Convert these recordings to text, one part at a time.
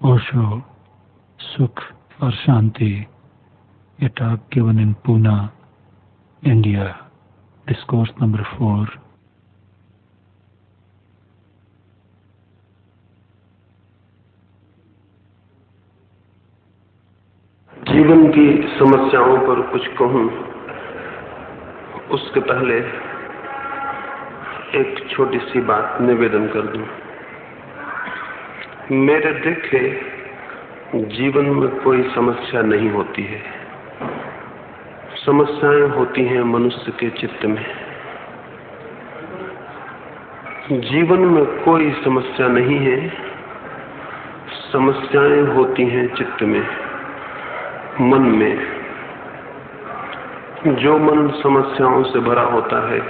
Osho, Sukh or Shanti, a talk given in Pune, India. Discourse number 4. जीवन की समस्याओं पर कुछ कहूं, उसके पहले एक छोटी सी बात निवेदन कर दूं। मेरे देखे जीवन में कोई समस्या नहीं होती है। समस्याएं होती हैं मनुष्य के चित्त में। जीवन में कोई समस्या नहीं है, समस्याएं होती हैं चित्त में, मन में। जो मन समस्याओं से भरा होता है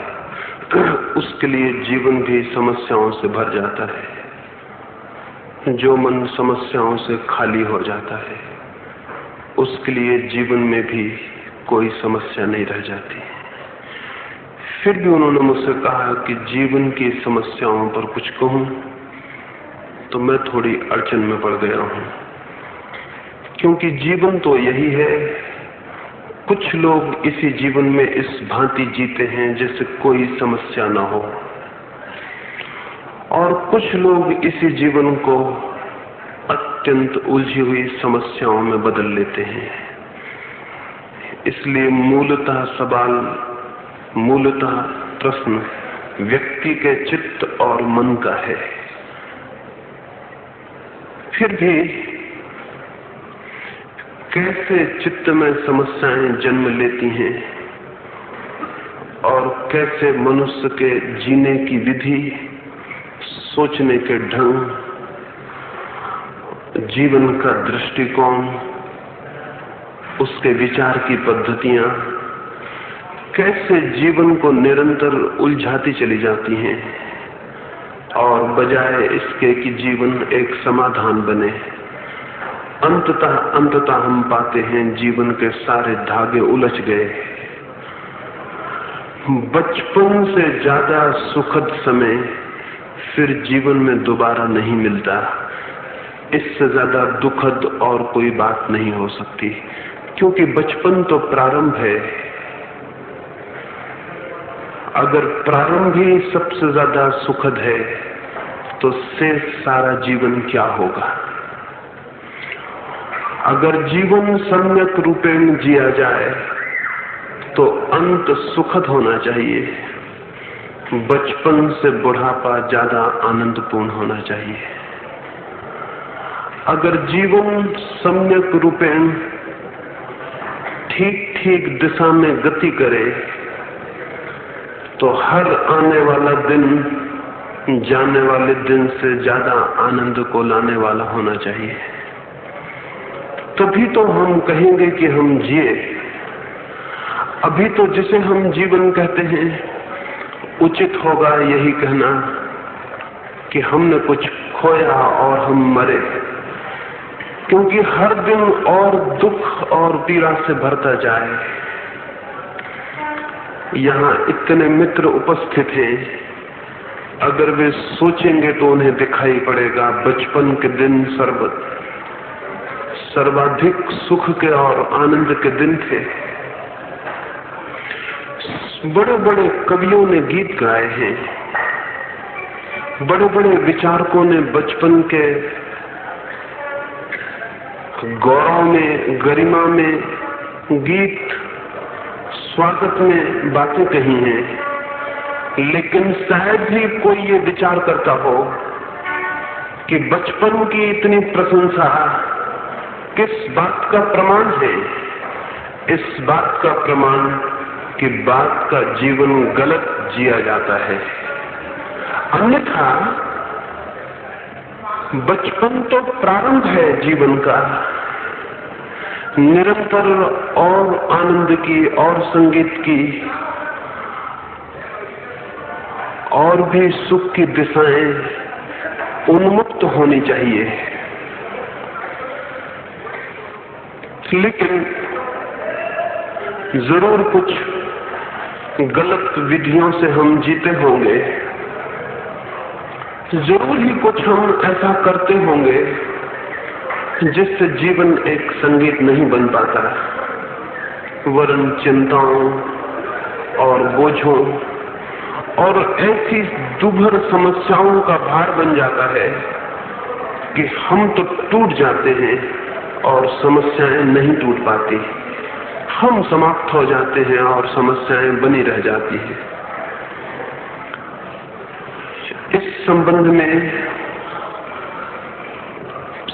उसके लिए जीवन भी समस्याओं से भर जाता है। जो मन समस्याओं से खाली हो जाता है उसके लिए जीवन में भी कोई समस्या नहीं रह जाती। फिर भी उन्होंने मुझसे कहा कि जीवन की समस्याओं पर कुछ कहूं, तो मैं थोड़ी अड़चन में पड़ गया हूं, क्योंकि जीवन तो यही है। कुछ लोग इसी जीवन में इस भांति जीते हैं जैसे कोई समस्या न हो, और कुछ लोग इसी जीवन को अत्यंत उलझी हुई समस्याओं में बदल लेते हैं। इसलिए मूलतः सवाल, मूलतः प्रश्न व्यक्ति के चित्त और मन का है। फिर भी कैसे चित्त में समस्याएं जन्म लेती हैं और कैसे मनुष्य के जीने की विधि, सोचने के ढंग, जीवन का दृष्टिकोण, उसके विचार की पद्धतियां कैसे जीवन को निरंतर उलझाती चली जाती हैं, और बजाय इसके कि जीवन एक समाधान बने, अंततः हम पाते हैं जीवन के सारे धागे उलझ गए। बचपन से ज्यादा सुखद समय फिर जीवन में दोबारा नहीं मिलता। इससे ज्यादा दुखद और कोई बात नहीं हो सकती, क्योंकि बचपन तो प्रारंभ है। अगर प्रारंभ ही सबसे ज्यादा सुखद है तो शेष सारा जीवन क्या होगा? अगर जीवन सम्यक रूपेण जिया जाए तो अंत सुखद होना चाहिए। बचपन से बुढ़ापा ज्यादा आनंदपूर्ण होना चाहिए। अगर जीवन सम्यक रूपेण ठीक ठीक दिशा में गति करे तो हर आने वाला दिन जाने वाले दिन से ज्यादा आनंद को लाने वाला होना चाहिए। तभी तो हम कहेंगे कि हम जिए। अभी तो जिसे हम जीवन कहते हैं, उचित होगा यही कहना कि हमने कुछ खोया और हम मरे, क्योंकि हर दिन और दुख और पीड़ा से भरता जाए। यहाँ इतने मित्र उपस्थित हैं, अगर वे सोचेंगे तो उन्हें दिखाई पड़ेगा बचपन के दिन सर्वाधिक सुख के और आनंद के दिन थे। बड़े बड़े कवियों ने गीत गाए हैं, बड़े बड़े विचारकों ने बचपन के गौरव में, गरिमा में, गीत स्वागत में बातें कही हैं। लेकिन शायद ही कोई ये विचार करता हो कि बचपन की इतनी प्रशंसा किस बात का प्रमाण है? इस बात का प्रमाण कि बात का जीवन गलत जिया जाता है। अन्यथा बचपन तो प्रारंभ है जीवन का, निरंतर और आनंद की और संगीत की और भी सुख की दिशाएं उन्मुक्त होनी चाहिए। लेकिन जरूर कुछ गलत विधियों से हम जीते होंगे, जरूर ही कुछ हम ऐसा करते होंगे जिससे जीवन एक संगीत नहीं बन पाता, वरन चिंताओं और बोझों और ऐसी दुभर समस्याओं का भार बन जाता है कि हम तो टूट जाते हैं और समस्याएं नहीं टूट पाती। हम समाप्त हो जाते हैं और समस्याएं बनी रह जाती हैं। इस संबंध में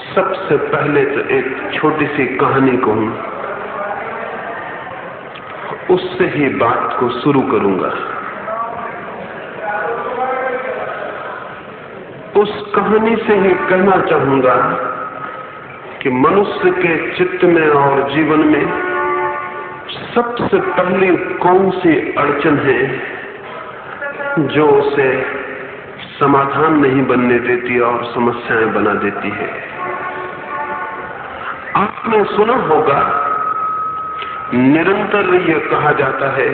सबसे पहले तो एक छोटी सी कहानी कहूं, उससे ही बात को शुरू करूंगा। उस कहानी से ही कहना चाहूंगा कि मनुष्य के चित्त में और जीवन में सबसे पहली कौन सी अड़चन है जो उसे समाधान नहीं बनने देती और समस्याएं बना देती है। आपने सुना होगा, निरंतर ये कहा जाता है,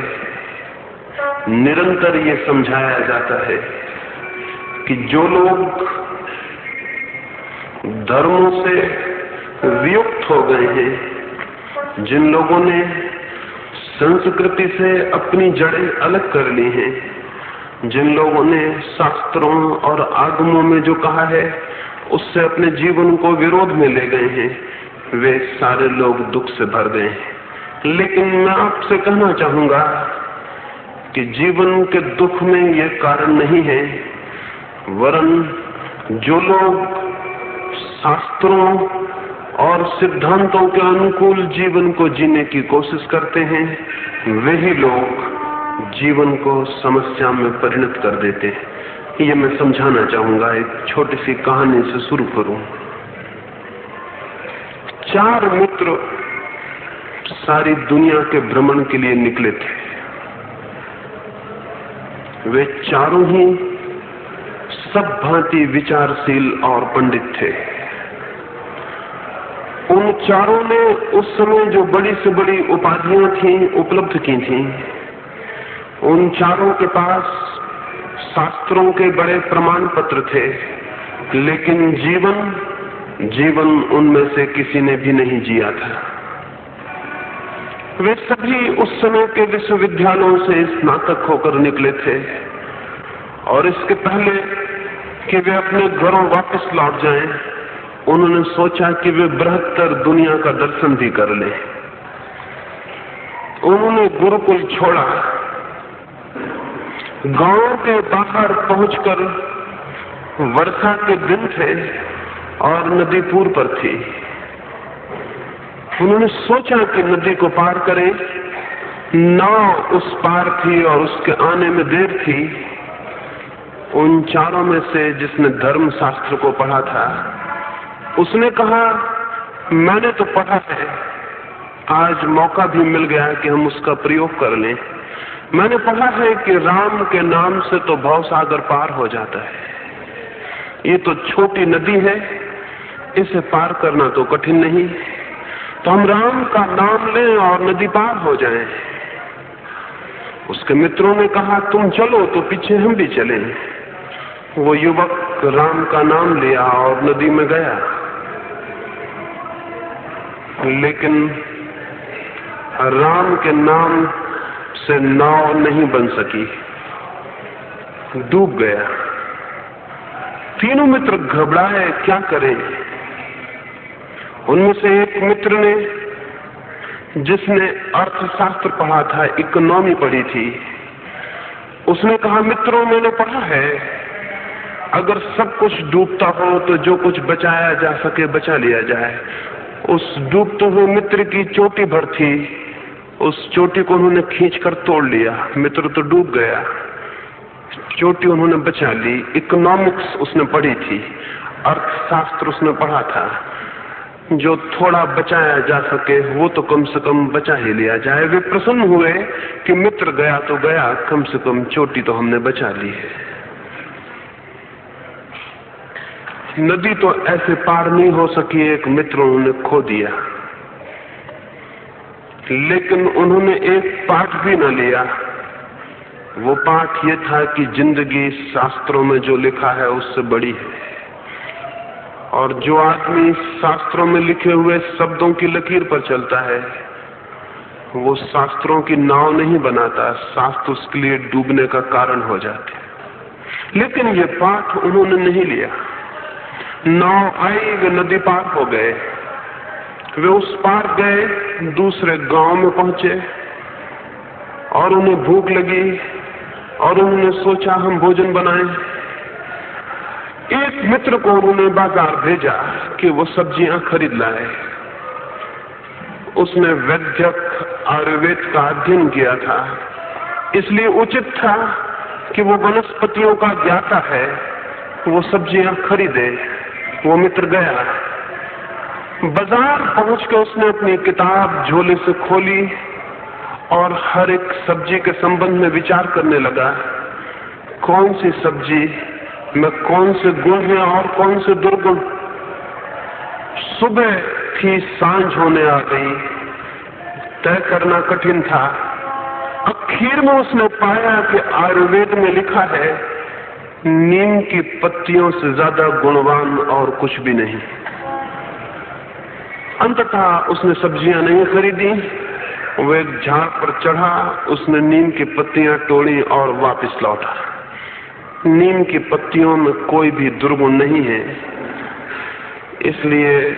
निरंतर ये समझाया जाता है कि जो लोग धर्मों से वियुक्त हो गए हैं, जिन लोगों ने संस्कृति से अपनी जड़ें अलग कर ली हैं, जिन लोगों ने शास्त्रों और आगमों में जो कहा है उससे अपने जीवन को विरोध में ले गए हैं, वे सारे लोग दुख से भर गए हैं। लेकिन मैं आपसे कहना चाहूंगा कि जीवन के दुख में यह कारण नहीं है, वरन जो लोग शास्त्रों और सिद्धांतों के अनुकूल जीवन को जीने की कोशिश करते हैं, वही लोग जीवन को समस्या में परिणत कर देते हैं। ये मैं समझाना चाहूंगा। एक छोटी सी कहानी से शुरू करूं। 4 मित्र सारी दुनिया के भ्रमण के लिए निकले थे। वे चारों ही सब भांति विचारशील और पंडित थे। उन चारों ने उस समय जो बड़ी से बड़ी उपाधियां थीं उपलब्ध की थीं, उन चारों के पास शास्त्रों के बड़े प्रमाण पत्र थे, लेकिन जीवन उनमें से किसी ने भी नहीं जिया था। वे सभी उस समय के विश्वविद्यालयों से स्नातक होकर निकले थे और इसके पहले कि वे अपने घरों वापस लौट जाएं, उन्होंने सोचा कि वे बृहत्तर दुनिया का दर्शन भी कर लें। उन्होंने गुरुकुल छोड़ा, गांव के बाहर पहुंचकर, वर्षा के दिन थे और नदी पूर्व पर थी, उन्होंने सोचा कि नदी को पार करें। नाव उस पार थी और उसके आने में देर थी। उन चारों में से जिसने धर्म शास्त्र को पढ़ा था, उसने कहा, मैंने तो पढ़ा है, आज मौका भी मिल गया कि हम उसका प्रयोग कर लें। मैंने पढ़ा है कि राम के नाम से तो भवसागर पार हो जाता है। ये तो छोटी नदी है, इसे पार करना तो कठिन नहीं, तो हम राम का नाम लें और नदी पार हो जाएं। उसके मित्रों ने कहा, तुम चलो तो पीछे हम भी चलें। वो युवक राम का नाम लिया और नदी में गया, लेकिन राम के नाम से नाव नहीं बन सकी, डूब गया। तीनों मित्र घबराए, क्या करें। उनमें से एक मित्र ने, जिसने अर्थशास्त्र पढ़ा था, इकोनॉमी पढ़ी थी, उसने कहा, मित्रों मैंने पढ़ा है, अगर सब कुछ डूबता हो तो जो कुछ बचाया जा सके बचा लिया जाए। उस डूबते हुए मित्र की चोटी भर थी, उस चोटी को उन्होंने खींचकर तोड़ लिया। मित्र तो डूब गया, चोटी उन्होंने बचा ली। इकोनॉमिक्स उसने पढ़ी थी, अर्थशास्त्र उसने पढ़ा था, जो थोड़ा बचाया जा सके वो तो कम से कम बचा ही लिया जाए। वे प्रसन्न हुए कि मित्र गया तो गया, कम से कम चोटी तो हमने बचा ली है। नदी तो ऐसे पार नहीं हो सकी, एक मित्र उन्होंने खो दिया, लेकिन उन्होंने एक पाठ भी न लिया। वो पाठ ये था कि जिंदगी शास्त्रों में जो लिखा है उससे बड़ी है, और जो आदमी शास्त्रों में लिखे हुए शब्दों की लकीर पर चलता है, वो शास्त्रों की नाव नहीं बनाता, शास्त्र उसके लिए डूबने का कारण हो जाते। लेकिन ये पाठ उन्होंने नहीं लिया। नाव आई, वे नदी पार हो गए, वे उस पार गए, दूसरे गांव में पहुंचे और उन्हें भूख लगी और उन्होंने सोचा हम भोजन बनाएं। एक मित्र को उन्होंने बाजार भेजा कि वो सब्जियां खरीद लाए। उसने वैद्यक आयुर्वेद का अध्ययन किया था, इसलिए उचित था कि वो वनस्पतियों का ज्ञाता है, वो सब्जियां खरीदे। वो मित्र गया, बाजार पहुंच के उसने अपनी किताब झोले से खोली और हर एक सब्जी के संबंध में विचार करने लगा। कौन सी सब्जी में कौन से गुण हैं और कौन से दुर्गुण। सुबह थी, सांझ होने आ गई, तय करना कठिन था। आखिर में उसने पाया कि आयुर्वेद में लिखा है नीम की पत्तियों से ज्यादा गुणवान और कुछ भी नहीं। अंततः उसने सब्जियां नहीं खरीदी, वो एक झाड़ पर चढ़ा, उसने नीम की पत्तियां तोड़ी और वापस लौटा। नीम की पत्तियों में कोई भी दुर्गुण नहीं है, इसलिए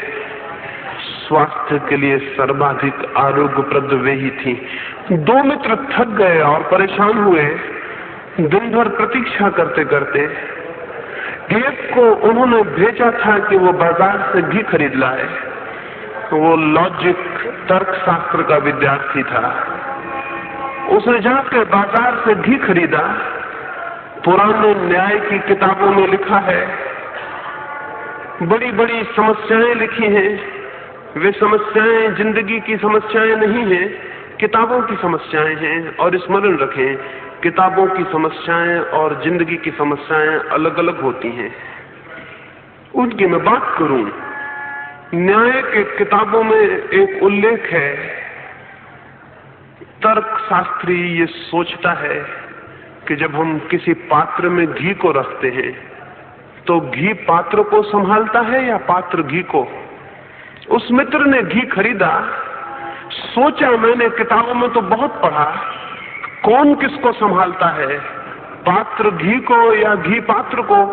स्वास्थ्य के लिए सर्वाधिक आरोग्यप्रद वे ही थी। दो मित्र थक गए और परेशान हुए, दिन भर प्रतीक्षा करते करते। एक को उन्होंने भेजा था कि वो बाजार से घी खरीद लाए। वो लॉजिक तर्कशास्त्र का विद्यार्थी था। उसने जाकर बाजार से घी खरीदा। पुराने न्याय की किताबों में लिखा है, बड़ी बड़ी समस्याएं लिखी हैं। वे समस्याएं जिंदगी की समस्याएं नहीं हैं, किताबों की समस्याएं हैं। और स्मरण रखें, किताबों की समस्याएं और जिंदगी की समस्याएं अलग अलग होती हैं। उनकी मैं बात करूं, न्याय के किताबों में एक उल्लेख है, तर्कशास्त्री ये सोचता है कि जब हम किसी पात्र में घी को रखते हैं तो घी पात्र को संभालता है या पात्र घी को। उस मित्र ने घी खरीदा, सोचा मैंने किताबों में तो बहुत पढ़ा, कौन किसको संभालता है, पात्र घी को या घी पात्र को।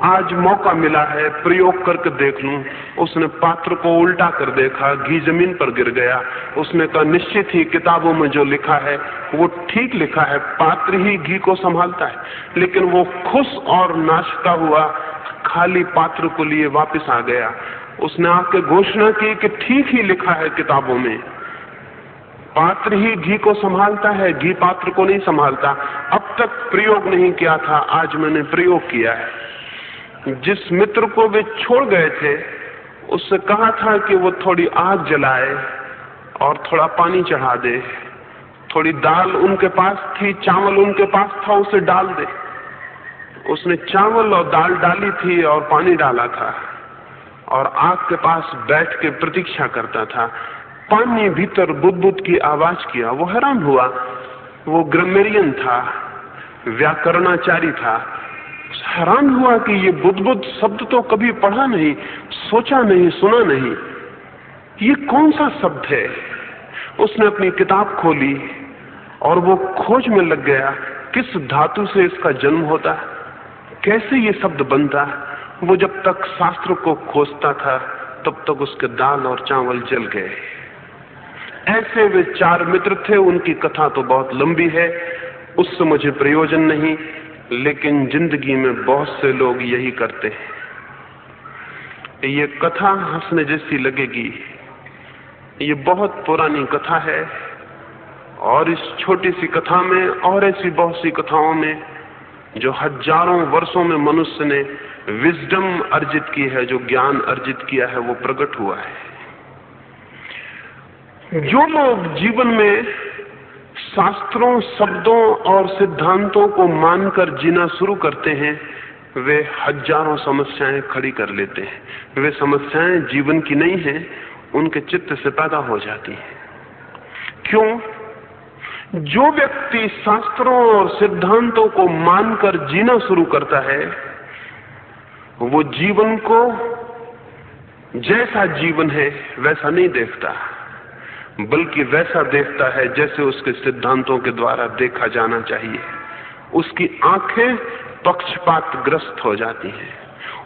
आज मौका मिला है, प्रयोग करके देख लूं। उसने पात्र को उल्टा कर देखा, घी जमीन पर गिर गया। उसने कहा निश्चित ही किताबों में जो लिखा है वो ठीक लिखा है, पात्र ही घी को संभालता है। लेकिन वो खुश और नाश्ता हुआ, खाली पात्र को लिए वापस आ गया। उसने आके घोषणा की कि ठीक ही लिखा है किताबों में, पात्र ही घी को संभालता है, घी पात्र को नहीं संभालता। अब तक प्रयोग नहीं किया था, आज मैंने प्रयोग किया है। जिस मित्र को वे छोड़ गए थे, उससे कहा था कि वो थोड़ी आग जलाए और थोड़ा पानी चढ़ा दे। थोड़ी दाल उनके पास थी, चावल उनके पास था, उसे डाल दे। उसने चावल और दाल डाली थी और पानी डाला था और आग के पास बैठ के प्रतीक्षा करता था। पानी भीतर बुदबुद की आवाज किया। वो हैरान हुआ, वो ग्रामेरियन था, व्याकरणाचारी था। हैरान हुआ कि ये बुदबुद शब्द तो कभी पढ़ा नहीं, सोचा नहीं, सुना नहीं, ये कौन सा शब्द है। उसने अपनी किताब खोली और वो खोज में लग गया, किस धातु से इसका जन्म होता, कैसे ये शब्द बनता। वो जब तक शास्त्र को खोजता था तब तक उसके दाल और चावल जल गए। ऐसे वे चार मित्र थे। उनकी कथा तो बहुत लंबी है, उससे मुझे प्रयोजन नहीं, लेकिन जिंदगी में बहुत से लोग यही करते हैं। ये कथा हंसने जैसी लगेगी, ये बहुत पुरानी कथा है और इस छोटी सी कथा में और ऐसी बहुत सी कथाओं में जो हजारों वर्षों में मनुष्य ने विजडम अर्जित की है, जो ज्ञान अर्जित किया है, वो प्रकट हुआ है। जो लोग जीवन में शास्त्रों, शब्दों और सिद्धांतों को मानकर जीना शुरू करते हैं, वे हजारों समस्याएं खड़ी कर लेते हैं। वे समस्याएं जीवन की नहीं हैं, उनके चित्त से पैदा हो जाती हैं। क्यों? जो व्यक्ति शास्त्रों और सिद्धांतों को मानकर जीना शुरू करता है, वो जीवन को जैसा जीवन है वैसा नहीं देखता, बल्कि वैसा देखता है जैसे उसके सिद्धांतों के द्वारा देखा जाना चाहिए। उसकी आंखें पक्षपातग्रस्त हो जाती हैं,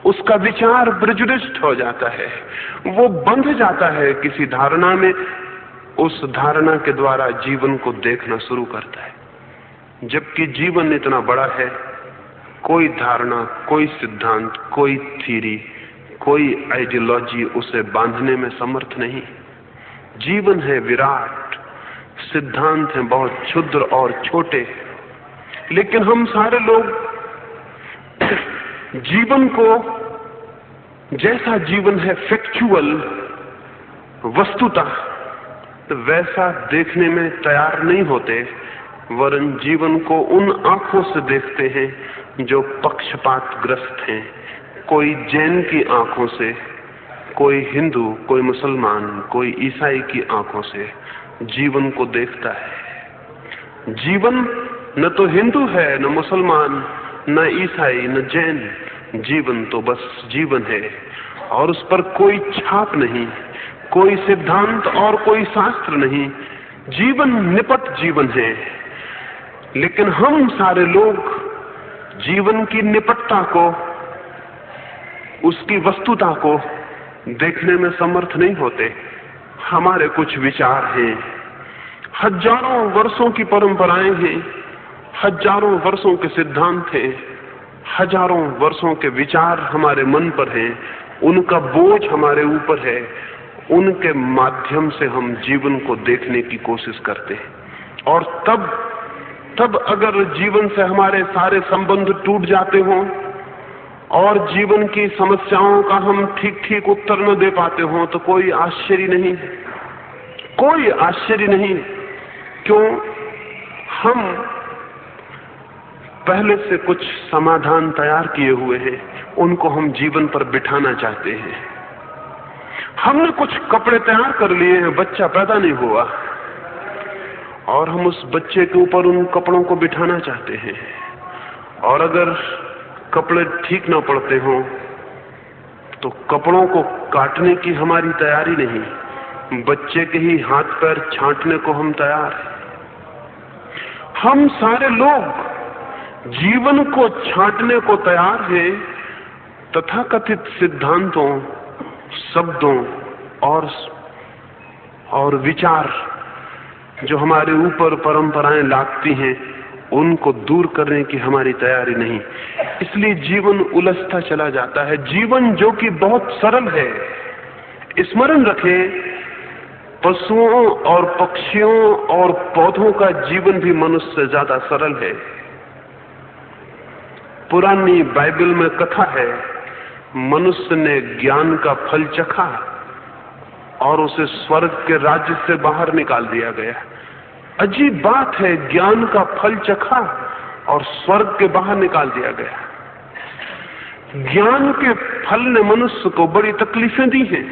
उसका विचार प्रेजुडिस्ड हो जाता है, वो बंध जाता है किसी धारणा में, उस धारणा के द्वारा जीवन को देखना शुरू करता है। जबकि जीवन इतना बड़ा है, कोई धारणा, कोई सिद्धांत, कोई थ्योरी, कोई आइडियोलॉजी उसे बांधने में समर्थ नहीं। जीवन है विराट, सिद्धांत हैं बहुत क्षुद्र और छोटे, लेकिन हम सारे लोग जीवन को, जैसा जीवन है फैक्चुअल, वस्तुतः, तो वैसा देखने में तैयार नहीं होते, वरन जीवन को उन आंखों से देखते हैं जो पक्षपातग्रस्त हैं। कोई जैन की आंखों से, कोई हिंदू, कोई मुसलमान, कोई ईसाई की आंखों से जीवन को देखता है। जीवन न तो हिंदू है, न मुसलमान, न ईसाई, न जैन। जीवन तो बस जीवन है, और उस पर कोई छाप नहीं, कोई सिद्धांत और कोई शास्त्र नहीं। जीवन निपट जीवन है, लेकिन हम सारे लोग जीवन की निपटता को, उसकी वस्तुता को देखने में समर्थ नहीं होते। हमारे कुछ विचार हैं, हजारों वर्षों की परंपराएं हैं, हजारों वर्षों के सिद्धांत हैं, हजारों वर्षों के विचार हमारे मन पर हैं, उनका बोझ हमारे ऊपर है। उनके माध्यम से हम जीवन को देखने की कोशिश करते हैं, और तब अगर जीवन से हमारे सारे संबंध टूट जाते हों और जीवन की समस्याओं का हम ठीक उत्तर न दे पाते हों, तो कोई आश्चर्य नहीं, कोई आश्चर्य नहीं। क्यों? हम पहले से कुछ समाधान तैयार किए हुए हैं, उनको हम जीवन पर बिठाना चाहते हैं। हमने कुछ कपड़े तैयार कर लिए हैं, बच्चा पैदा नहीं हुआ, और हम उस बच्चे के ऊपर उन कपड़ों को बिठाना चाहते हैं। और अगर कपड़े ठीक ना पड़ते हों तो कपड़ों को काटने की हमारी तैयारी नहीं, बच्चे के ही हाथ पैर छांटने को हम तैयार हैं। हम सारे लोग जीवन को छांटने को तैयार हैं तथाकथित सिद्धांतों, शब्दों और विचार जो हमारे ऊपर परंपराएं लादती हैं, उनको दूर करने की हमारी तैयारी नहीं। इसलिए जीवन उलझता चला जाता है। जीवन जो कि बहुत सरल है, स्मरण रखें, पशुओं और पक्षियों और पौधों का जीवन भी मनुष्य से ज्यादा सरल है। पुरानी बाइबल में कथा है, मनुष्य ने ज्ञान का फल चखा और उसे स्वर्ग के राज्य से बाहर निकाल दिया गया। अजीब बात है, ज्ञान का फल चखा और स्वर्ग के बाहर निकाल दिया गया। ज्ञान के फल ने मनुष्य को बड़ी तकलीफें दी हैं।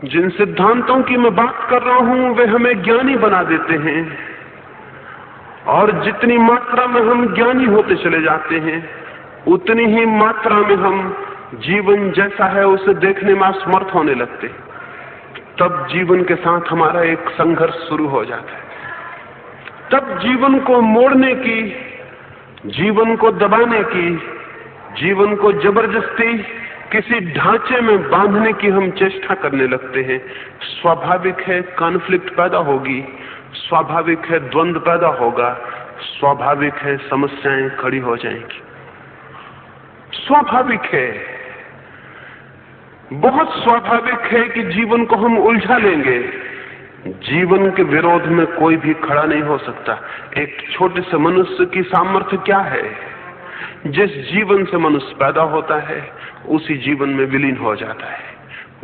जिन सिद्धांतों की मैं बात कर रहा हूं वे हमें ज्ञानी बना देते हैं, और जितनी मात्रा में हम ज्ञानी होते चले जाते हैं, उतनी ही मात्रा में हम जीवन जैसा है उसे देखने में असमर्थ होने लगते। तब जीवन के साथ हमारा एक संघर्ष शुरू हो जाता है। तब जीवन को मोड़ने की, जीवन को दबाने की, जीवन को जबरदस्ती किसी ढांचे में बांधने की हम चेष्टा करने लगते हैं। स्वाभाविक है कॉन्फ्लिक्ट पैदा होगी, स्वाभाविक है द्वंद्व पैदा होगा, स्वाभाविक है समस्याएं खड़ी हो जाएंगी। स्वाभाविक है, बहुत स्वाभाविक है कि जीवन को हम उलझा लेंगे। जीवन के विरोध में कोई भी खड़ा नहीं हो सकता। एक छोटे से मनुष्य की सामर्थ्य क्या है? जिस जीवन से मनुष्य पैदा होता है उसी जीवन में विलीन हो जाता है।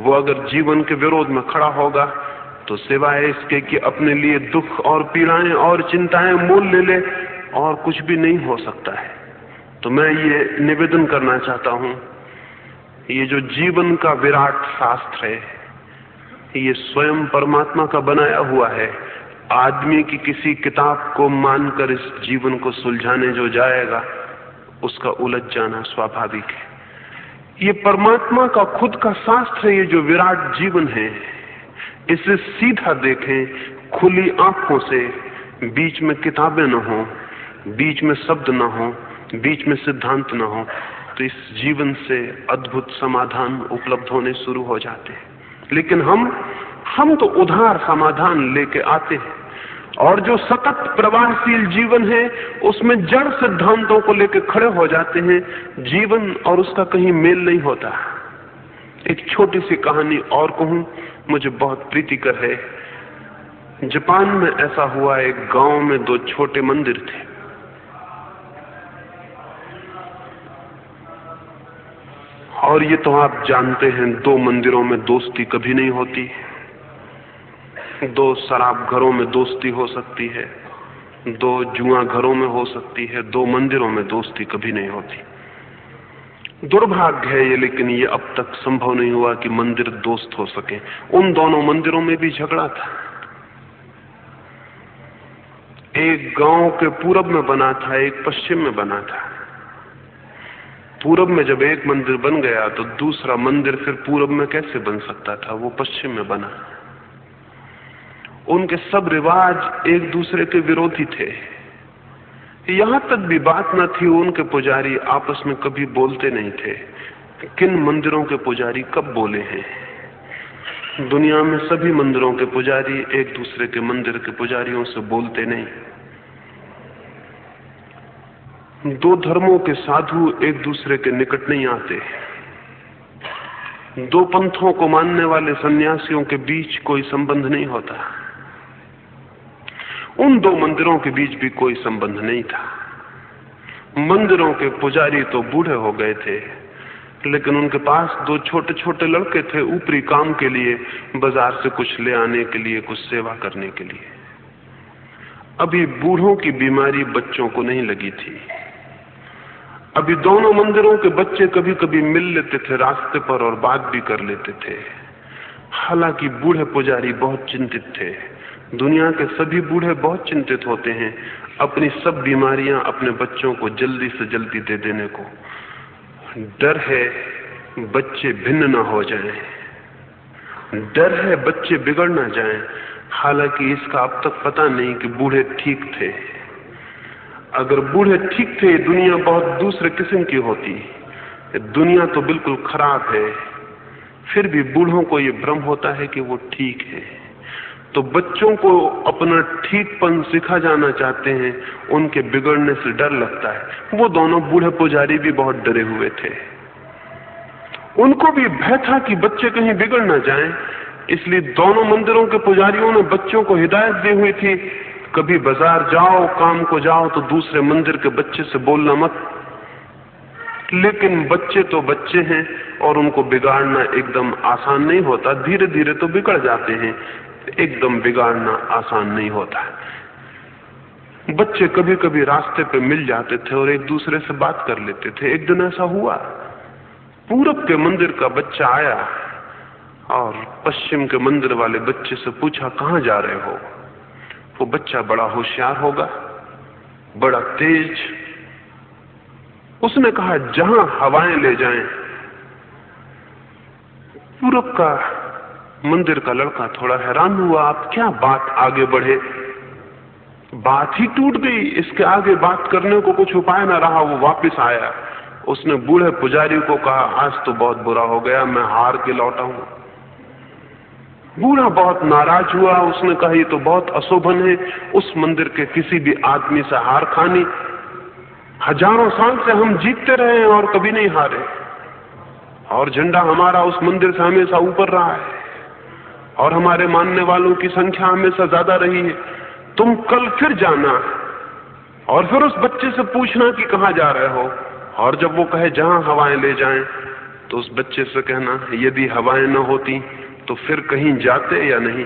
वो अगर जीवन के विरोध में खड़ा होगा तो सिवाय इसके कि अपने लिए दुख और पीड़ाएं और चिंताएं मोल ले ले, और कुछ भी नहीं हो सकता है। तो मैं ये निवेदन करना चाहता हूं, ये जो जीवन का विराट शास्त्र है, ये स्वयं परमात्मा का बनाया हुआ है। आदमी की किसी किताब को मानकर इस जीवन को सुलझाने जो जाएगा उसका उलझ जाना स्वाभाविक है। ये परमात्मा का खुद का शास्त्र है। ये जो विराट जीवन है, इसे सीधा देखें खुली आंखों से, बीच में किताबें न हो, बीच में शब्द न हो, बीच में सिद्धांत न हो, तो इस जीवन से अद्भुत समाधान उपलब्ध होने शुरू हो जाते हैं। लेकिन हम तो उधार समाधान लेके आते हैं, और जो सतत प्रवाहशील जीवन है उसमें जड़ सिद्धांतों को लेकर खड़े हो जाते हैं। जीवन और उसका कहीं मेल नहीं होता। एक छोटी सी कहानी और कहूं, मुझे बहुत प्रीतिकर है। जापान में ऐसा हुआ, एक गांव में दो छोटे मंदिर थे। और ये तो आप जानते हैं, दो मंदिरों में दोस्ती कभी नहीं होती। दो शराब घरों में दोस्ती हो सकती है, दो जुआ घरों में हो सकती है, दो मंदिरों में दोस्ती कभी नहीं होती। दुर्भाग्य है ये, लेकिन ये अब तक संभव नहीं हुआ कि मंदिर दोस्त हो सके। उन दोनों मंदिरों में भी झगड़ा था। एक गांव के पूरब में बना था, एक पश्चिम में बना था। पूरब में जब एक मंदिर बन गया तो दूसरा मंदिर फिर पूरब में कैसे बन सकता था? वो पश्चिम में बना। उनके सब रिवाज एक दूसरे के विरोधी थे। यहां तक भी बात न थी, उनके पुजारी आपस में कभी बोलते नहीं थे। किन मंदिरों के पुजारी कब बोले हैं? दुनिया में सभी मंदिरों के पुजारी एक दूसरे के मंदिर के पुजारियों से बोलते नहीं। दो धर्मों के साधु एक दूसरे के निकट नहीं आते। दो पंथों को मानने वाले सन्यासियों के बीच कोई संबंध नहीं होता। उन दो मंदिरों के बीच भी कोई संबंध नहीं था। मंदिरों के पुजारी तो बूढ़े हो गए थे, लेकिन उनके पास दो छोटे छोटे लड़के थे, ऊपरी काम के लिए, बाजार से कुछ ले आने के लिए, कुछ सेवा करने के लिए। अभी बूढ़ों की बीमारी बच्चों को नहीं लगी थी। अभी दोनों मंदिरों के बच्चे कभी कभी मिल लेते थे रास्ते पर और बात भी कर लेते थे। हालांकि बूढ़े पुजारी बहुत चिंतित थे। दुनिया के सभी बूढ़े बहुत चिंतित होते हैं अपनी सब बीमारियां अपने बच्चों को जल्दी से जल्दी दे देने को। डर है बच्चे भिन्न ना हो जाएं, डर है बच्चे बिगड़ ना जाएं। हालांकि इसका अब तक पता नहीं कि बूढ़े ठीक थे। अगर बूढ़े ठीक थे, दुनिया बहुत दूसरे किस्म की होती। दुनिया तो बिल्कुल खराब है, फिर भी बूढ़ों को ये भ्रम होता है कि वो ठीक है। तो बच्चों को अपना ठीकपन सिखा जाना चाहते हैं, उनके बिगड़ने से डर लगता है। वो दोनों बूढ़े पुजारी भी बहुत डरे हुए थे। उनको भी भय था कि बच्चे कहीं बिगड़ ना जाएं, इसलिए दोनों मंदिरों के पुजारियों ने बच्चों को हिदायत दी हुई थी, कभी बाजार जाओ, काम को जाओ तो दूसरे मंदिर के बच्चे से बोलना मत। लेकिन बच्चे तो बच्चे हैं और उनको बिगाड़ना एकदम आसान नहीं होता। धीरे धीरे तो बिगड़ जाते हैं, एकदम बिगाड़ना आसान नहीं होता। बच्चे कभी कभी रास्ते पे मिल जाते थे और एक दूसरे से बात कर लेते थे। एक दिन ऐसा हुआ, पूरब के मंदिर का बच्चा आया और पश्चिम के मंदिर वाले बच्चे से पूछा, कहां जा रहे हो? वो बच्चा बड़ा होशियार होगा, बड़ा तेज। उसने कहा, जहां हवाएं ले जाएं। पूरब का मंदिर का लड़का थोड़ा हैरान हुआ, आप क्या बात आगे बढ़े? बात ही टूट गई, इसके आगे बात करने को कुछ उपाय ना रहा। वो वापस आया, उसने बूढ़े पुजारी को कहा, आज तो बहुत बुरा हो गया, मैं हार के लौटा हूं। बूढ़ा बहुत नाराज हुआ, उसने कहा, ये तो बहुत अशोभन है, उस मंदिर के किसी भी आदमी से हार खानी। हजारों साल से हम जीतते रहे और कभी नहीं हारे, और झंडा हमारा उस मंदिर से हमेशा ऊपर रहा है, और हमारे मानने वालों की संख्या हमेशा ज्यादा रही है। तुम कल फिर जाना और फिर उस बच्चे से पूछना कि कहां जा रहे हो, और जब वो कहे जहां हवाएं ले जाएं, तो उस बच्चे से कहना, यदि हवाएं न होती तो फिर कहीं जाते या नहीं?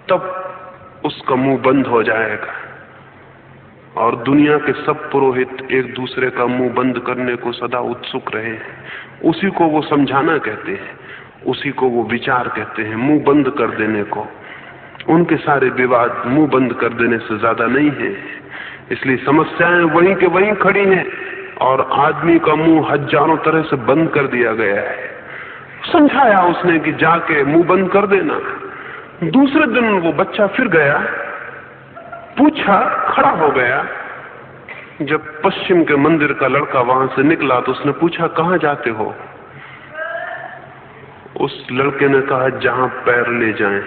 तब उसका मुंह बंद हो जाएगा। और दुनिया के सब पुरोहित एक दूसरे का मुंह बंद करने को सदा उत्सुक रहे हैं। उसी को वो समझाना कहते हैं, उसी को वो विचार कहते हैं, मुंह बंद कर देने को। उनके सारे विवाद मुंह बंद कर देने से ज्यादा नहीं है। इसलिए समस्याएं वहीं के वहीं खड़ी हैं, और आदमी का मुंह हजारों तरह से बंद कर दिया गया है। समझाया उसने कि जाके मुंह बंद कर देना। दूसरे दिन वो बच्चा फिर गया, पूछा, खड़ा हो गया। जब पश्चिम के मंदिर का लड़का वहां से निकला तो उसने पूछा, कहां जाते हो? उस लड़के ने कहा, जहां पैर ले जाएं।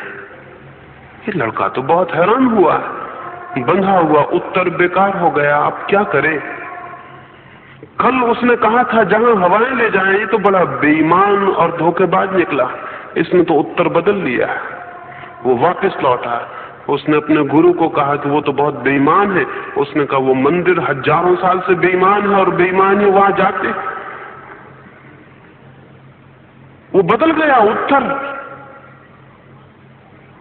ये लड़का तो बहुत हैरान हुआ, बंधा हुआ उत्तर बेकार हो गया, अब क्या करे? कल उसने कहा था जहां हवाएं ले जाएं। ये तो बड़ा बेईमान और धोखेबाज निकला, इसने तो उत्तर बदल लिया। वो वापस लौटा, उसने अपने गुरु को कहा कि वो तो बहुत बेईमान है। उसने कहा, वो मंदिर हजारों साल से बेईमान है और बेईमान ही वहां जाते। वो बदल गया उत्तर।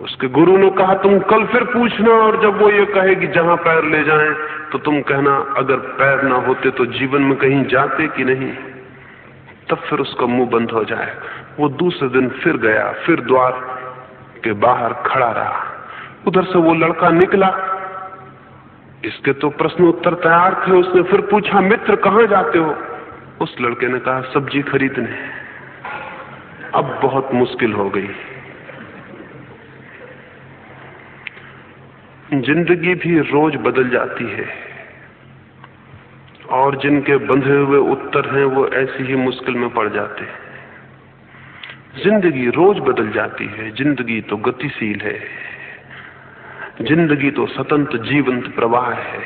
उसके गुरु ने कहा, तुम कल फिर पूछना और जब वो ये कहे कि जहां पैर ले जाएं तो तुम कहना, अगर पैर ना होते तो जीवन में कहीं जाते कि नहीं। तब फिर उसका मुंह बंद हो जाए। वो दूसरे दिन फिर गया, फिर द्वार के बाहर खड़ा रहा। उधर से वो लड़का निकला, इसके तो प्रश्न उत्तर तैयार थे। उसने फिर पूछा, मित्र कहां जाते हो? उस लड़के ने कहा, सब्जी खरीदने। अब बहुत मुश्किल हो गई। जिंदगी भी रोज बदल जाती है और जिनके बंधे हुए उत्तर हैं वो ऐसी ही मुश्किल में पड़ जाते हैं। जिंदगी रोज बदल जाती है। जिंदगी तो गतिशील है, जिंदगी तो स्वतंत्र जीवंत प्रवाह है।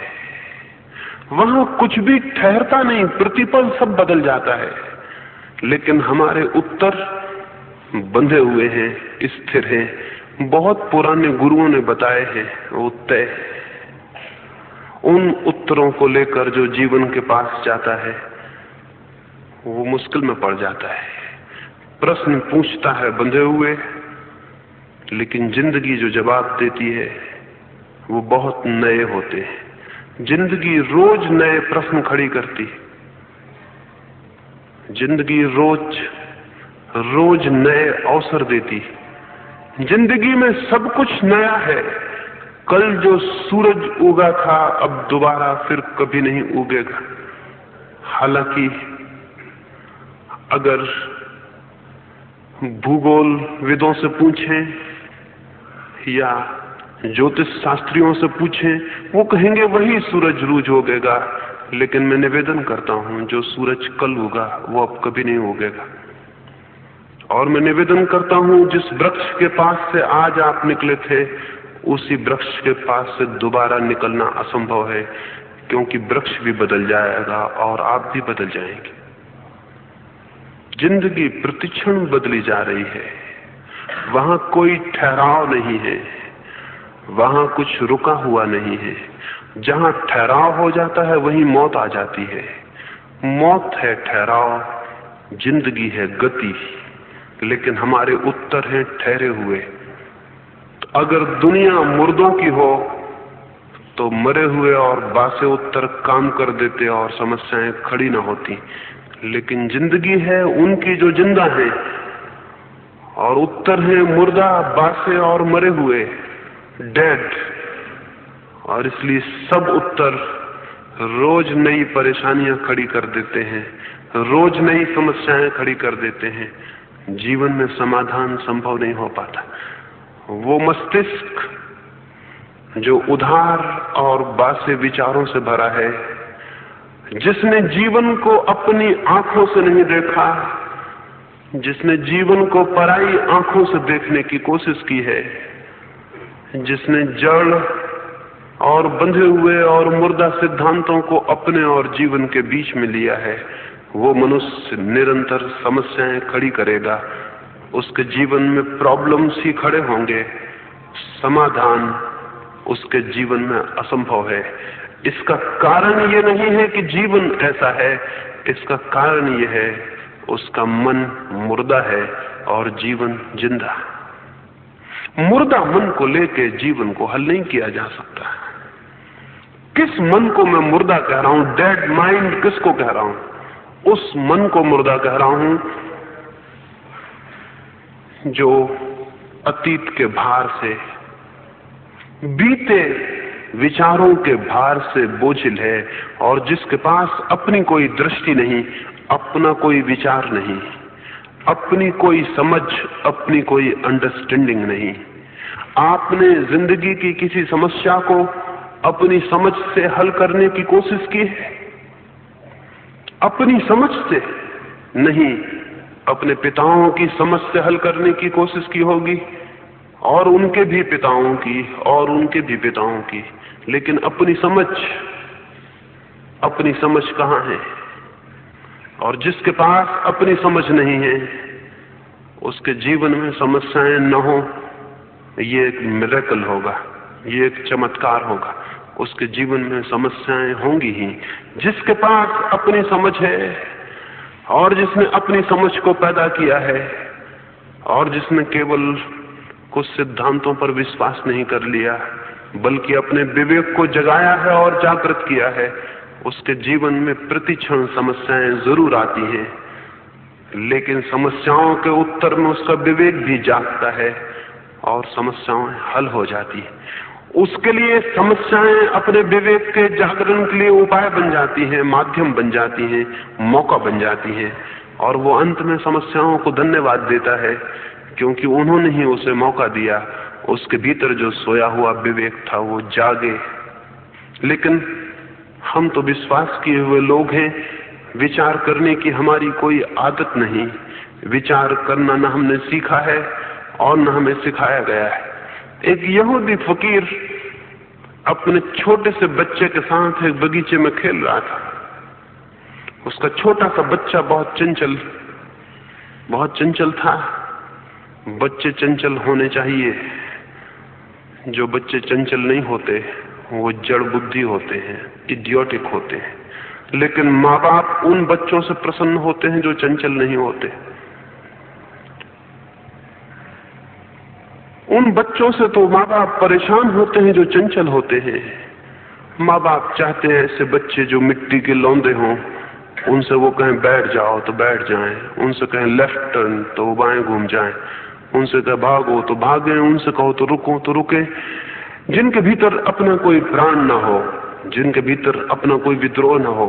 वहां कुछ भी ठहरता नहीं, प्रतिपल सब बदल जाता है। लेकिन हमारे उत्तर बंधे हुए हैं, स्थिर हैं। बहुत पुराने गुरुओं ने बताए हैं वो तय। उन उत्तरों को लेकर जो जीवन के पास जाता है वो मुश्किल में पड़ जाता है। प्रश्न पूछता है बंधे हुए, लेकिन जिंदगी जो जवाब देती है वो बहुत नए होते हैं। जिंदगी रोज नए प्रश्न खड़ी करती। जिंदगी रोज नए अवसर देती। जिंदगी में सब कुछ नया है। कल जो सूरज उगा था अब दोबारा फिर कभी नहीं उगेगा। हालांकि अगर भूगोल विदों से पूछें या ज्योतिष शास्त्रियों से पूछें, वो कहेंगे वही सूरज रोज उगेगा। लेकिन मैं निवेदन करता हूं, जो सूरज कल उगा वो अब कभी नहीं उगेगा। और मैं निवेदन करता हूं, जिस वृक्ष के पास से आज आप निकले थे उसी वृक्ष के पास से दोबारा निकलना असंभव है, क्योंकि वृक्ष भी बदल जाएगा और आप भी बदल जाएंगे। जिंदगी प्रतिक्षण बदली जा रही है। वहां कोई ठहराव नहीं है, वहां कुछ रुका हुआ नहीं है। जहां ठहराव हो जाता है वहीं मौत आ जाती है। मौत है ठहराव, जिंदगी है गति, लेकिन हमारे उत्तर हैं ठहरे हुए। तो अगर दुनिया मुर्दों की हो तो मरे हुए और बासे उत्तर काम कर देते और समस्याएं खड़ी ना होती। लेकिन जिंदगी है उनकी जो जिंदा है, और उत्तर है मुर्दा, बासे और मरे हुए, डेड। और इसलिए सब उत्तर रोज नई परेशानियां खड़ी कर देते हैं, रोज नई समस्याएं खड़ी कर देते हैं। जीवन में समाधान संभव नहीं हो पाता। वो मस्तिष्क जो उधार और बासे विचारों से भरा है, जिसने जीवन को अपनी आंखों से नहीं देखा, जिसने जीवन को पराई आंखों से देखने की कोशिश की है, जिसने जड़ और बंधे हुए और मुर्दा सिद्धांतों को अपने और जीवन के बीच में लिया है, वो मनुष्य निरंतर समस्याएं खड़ी करेगा। उसके जीवन में प्रॉब्लम्स ही खड़े होंगे, समाधान उसके जीवन में असंभव है। इसका कारण ये नहीं है कि जीवन ऐसा है, इसका कारण ये है उसका मन मुर्दा है और जीवन जिंदा। मुर्दा मन को लेके जीवन को हल नहीं किया जा सकता। किस मन को मैं मुर्दा कह रहा हूं? डेड माइंड किसको कह रहा हूं? उस मन को मुर्दा कह रहा हूं जो अतीत के भार से, बीते विचारों के भार से बोझिल है और जिसके पास अपनी कोई दृष्टि नहीं, अपना कोई विचार नहीं, अपनी कोई समझ, अपनी कोई अंडरस्टैंडिंग नहीं। आपने जिंदगी की किसी समस्या को अपनी समझ से हल करने की कोशिश की है? अपनी समझ से नहीं, अपने पिताओं की समझ से हल करने की कोशिश की होगी, और उनके भी पिताओं की, और उनके भी पिताओं की, लेकिन अपनी समझ कहाँ है? और जिसके पास अपनी समझ नहीं है, उसके जीवन में समस्याएं न हो, ये एक मिरेकल होगा, ये एक चमत्कार होगा। उसके जीवन में समस्याएं होंगी ही। जिसके पास अपनी समझ है और जिसने अपनी समझ को पैदा किया है और जिसने केवल कुछ सिद्धांतों पर विश्वास नहीं कर लिया बल्कि अपने विवेक को जगाया है और जागृत किया है, उसके जीवन में प्रतिक्षण समस्याएं जरूर आती हैं, लेकिन समस्याओं के उत्तर में उसका विवेक भी जागता है और समस्याएं हल हो जाती है। उसके लिए समस्याएं अपने विवेक के जागरण के लिए उपाय बन जाती हैं, माध्यम बन जाती हैं, मौका बन जाती हैं, और वो अंत में समस्याओं को धन्यवाद देता है क्योंकि उन्होंने ही उसे मौका दिया। उसके भीतर जो सोया हुआ विवेक था वो जागे। लेकिन हम तो विश्वास किए हुए लोग हैं, विचार करने की हमारी कोई आदत नहीं। विचार करना न हमने सीखा है और न हमें सिखाया गया है। एक यहूदी फकीर अपने छोटे से बच्चे के साथ एक बगीचे में खेल रहा था। उसका छोटा सा बच्चा बहुत चंचल था। बच्चे चंचल होने चाहिए। जो बच्चे चंचल नहीं होते वो जड़ बुद्धि होते हैं, इडियोटिक होते हैं। लेकिन माँ बाप उन बच्चों से प्रसन्न होते हैं जो चंचल नहीं होते। उन बच्चों से तो माँ बाप परेशान होते हैं जो चंचल होते हैं। माँ बाप चाहते हैं ऐसे बच्चे जो मिट्टी के लौंदे हों, उनसे वो कहें बैठ जाओ तो बैठ जाएं, उनसे कहें लेफ्ट टर्न तो वो बाएं घूम जाएं, उनसे कहें भागो तो भागें, उनसे कहो तो रुको तो रुके। जिनके भीतर अपना कोई प्राण ना हो, जिनके भीतर अपना कोई विद्रोह ना हो।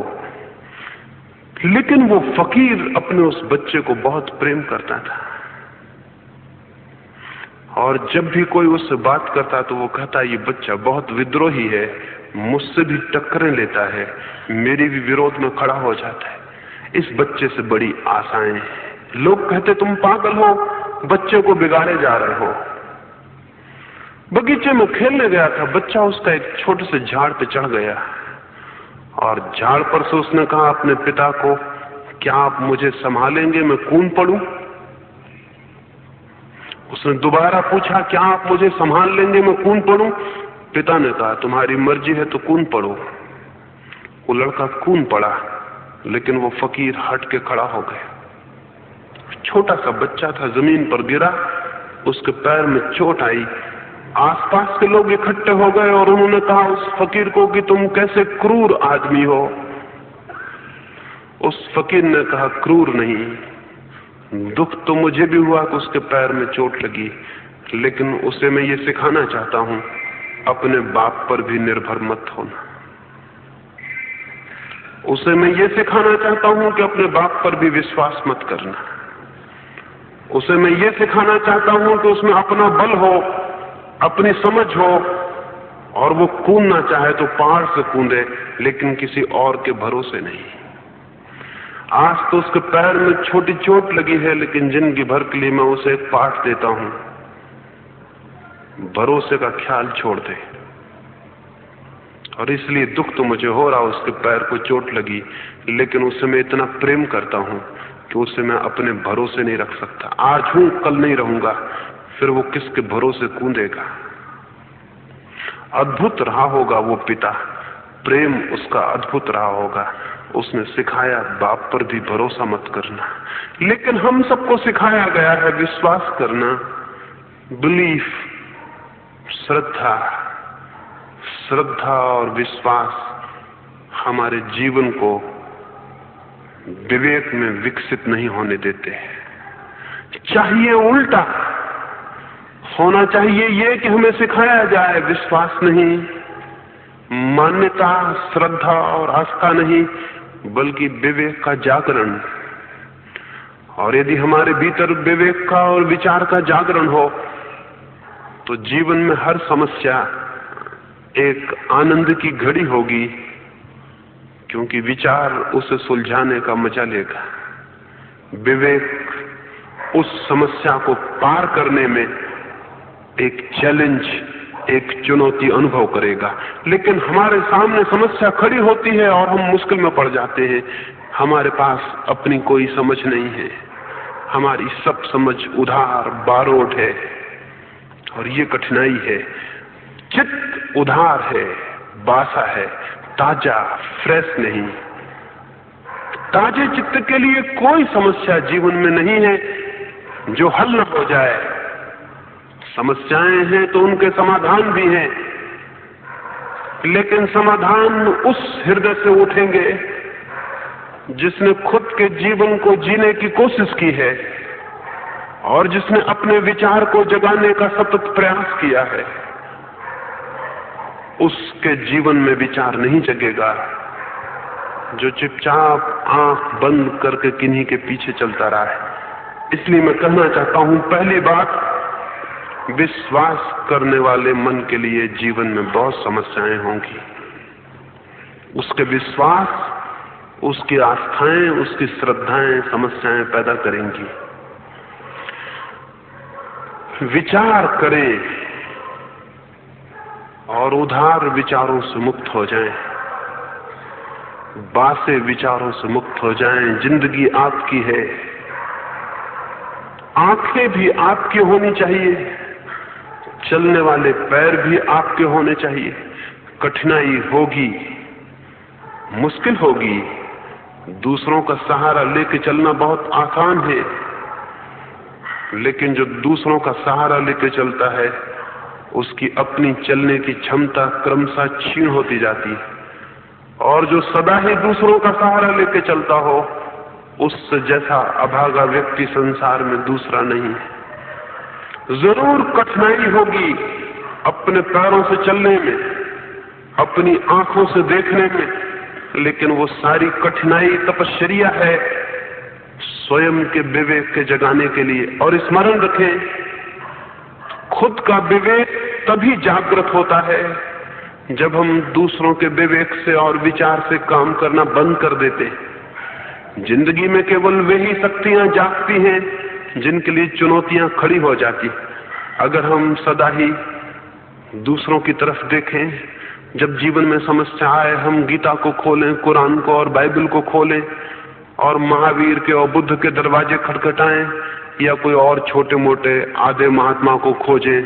लेकिन वो फकीर अपने उस बच्चे को बहुत प्रेम करता था, और जब भी कोई उससे बात करता तो वो कहता ये बच्चा बहुत विद्रोही है, मुझसे भी टक्करें लेता है, मेरी भी विरोध में खड़ा हो जाता है। इस बच्चे से बड़ी आशाएं। लोग कहते तुम पागल हो, बच्चे को बिगाड़े जा रहे हो। बगीचे में खेलने गया था बच्चा, उसका एक छोटे से झाड़ पे चढ़ गया और झाड़ पर से उसने कहा अपने पिता को, क्या आप मुझे संभालेंगे, मैं कूद पड़ूं? उसने दोबारा पूछा, क्या आप मुझे संभाल लेंगे, मैं कूद पड़ूं? पिता ने कहा तुम्हारी मर्जी है तो कूद पड़ो। वो लड़का कूद पड़ा, लेकिन वो फकीर हट के खड़ा हो गया। छोटा सा बच्चा था, जमीन पर गिरा, उसके पैर में चोट आई। आसपास के लोग इकट्ठे हो गए और उन्होंने कहा उस फकीर को कि तुम कैसे क्रूर आदमी हो। उस फकीर ने कहा क्रूर नहीं, दुख तो मुझे भी हुआ कि उसके पैर में चोट लगी, लेकिन उसे मैं ये सिखाना चाहता हूं अपने बाप पर भी निर्भर मत होना। उसे मैं ये सिखाना चाहता हूं कि अपने बाप पर भी विश्वास मत करना। उसे मैं ये सिखाना चाहता हूं कि उसमें अपना बल हो, अपनी समझ हो, और वो कूदना चाहे तो पहाड़ से कूदे, लेकिन किसी और के भरोसे नहीं। आज तो उसके पैर में छोटी चोट लगी है, लेकिन जिंदगी भर के लिए मैं उसे एक पाठ देता हूं, भरोसे का ख्याल छोड़ दे। और इसलिए दुख तो मुझे हो रहा, उसके पैर को चोट लगी, लेकिन उससे मैं इतना प्रेम करता हूं कि उसे मैं अपने भरोसे नहीं रख सकता। आज हूं, कल नहीं रहूंगा, फिर वो किसके भरोसे कूदेगा। अद्भुत रहा होगा वो पिता, प्रेम उसका अद्भुत रहा होगा। उसने सिखाया बाप पर भी भरोसा मत करना। लेकिन हम सबको सिखाया गया है विश्वास करना, बिलीफ, श्रद्धा और विश्वास हमारे जीवन को विवेक में विकसित नहीं होने देते। चाहिए उल्टा होना चाहिए, ये कि हमें सिखाया जाए विश्वास नहीं, मान्यता, श्रद्धा और आस्था नहीं, बल्कि विवेक का जागरण। और यदि हमारे भीतर विवेक का और विचार का जागरण हो तो जीवन में हर समस्या एक आनंद की घड़ी होगी, क्योंकि विचार उसे सुलझाने का मजा लेगा। विवेक उस समस्या को पार करने में एक चैलेंज, एक चुनौती अनुभव करेगा। लेकिन हमारे सामने समस्या खड़ी होती है और हम मुश्किल में पड़ जाते हैं। हमारे पास अपनी कोई समझ नहीं है, हमारी सब समझ उधार बारोट है, और ये कठिनाई है। चित्त उधार है, बासा है, ताजा, फ्रेश नहीं। ताजे चित्त के लिए कोई समस्या जीवन में नहीं है जो हल न हो जाए। समस्याएं हैं तो उनके समाधान भी हैं, लेकिन समाधान उस हृदय से उठेंगे जिसने खुद के जीवन को जीने की कोशिश की है और जिसने अपने विचार को जगाने का सतत प्रयास किया है। उसके जीवन में विचार नहीं जगेगा जो चुपचाप आंख बंद करके किन्हीं के पीछे चलता रहा है। इसलिए मैं कहना चाहता हूं, पहली बात, विश्वास करने वाले मन के लिए जीवन में बहुत समस्याएं होंगी। उसके विश्वास, उसकी आस्थाएं, उसकी श्रद्धाएं समस्याएं पैदा करेंगी। विचार करें और उधार विचारों से मुक्त हो जाएं, बासे विचारों से मुक्त हो जाएं। जिंदगी आपकी है, आंखें भी आपकी होनी चाहिए, चलने वाले पैर भी आपके होने चाहिए। कठिनाई होगी, मुश्किल होगी, दूसरों का सहारा लेके चलना बहुत आसान है, लेकिन जो दूसरों का सहारा लेके चलता है उसकी अपनी चलने की क्षमता क्रमशः क्षीण होती जाती है। और जो सदा ही दूसरों का सहारा लेके चलता हो, उससे जैसा अभागा व्यक्ति संसार में दूसरा नहीं है। जरूर कठिनाई होगी अपने पैरों से चलने में, अपनी आंखों से देखने में, लेकिन वो सारी कठिनाई तपश्चर्या है स्वयं के विवेक के जगाने के लिए। और स्मरण रखें, खुद का विवेक तभी जागृत होता है जब हम दूसरों के विवेक से और विचार से काम करना बंद कर देते। जिंदगी में केवल वही शक्तियां जागती हैं जिनके लिए चुनौतियां खड़ी हो जाती। अगर हम सदा ही दूसरों की तरफ देखें, जब जीवन में समस्या आए हम गीता को खोलें, कुरान को और बाइबल को खोलें और महावीर के और बुद्ध के दरवाजे खटखटाएं, या कोई और छोटे मोटे आधे महात्मा को खोजें,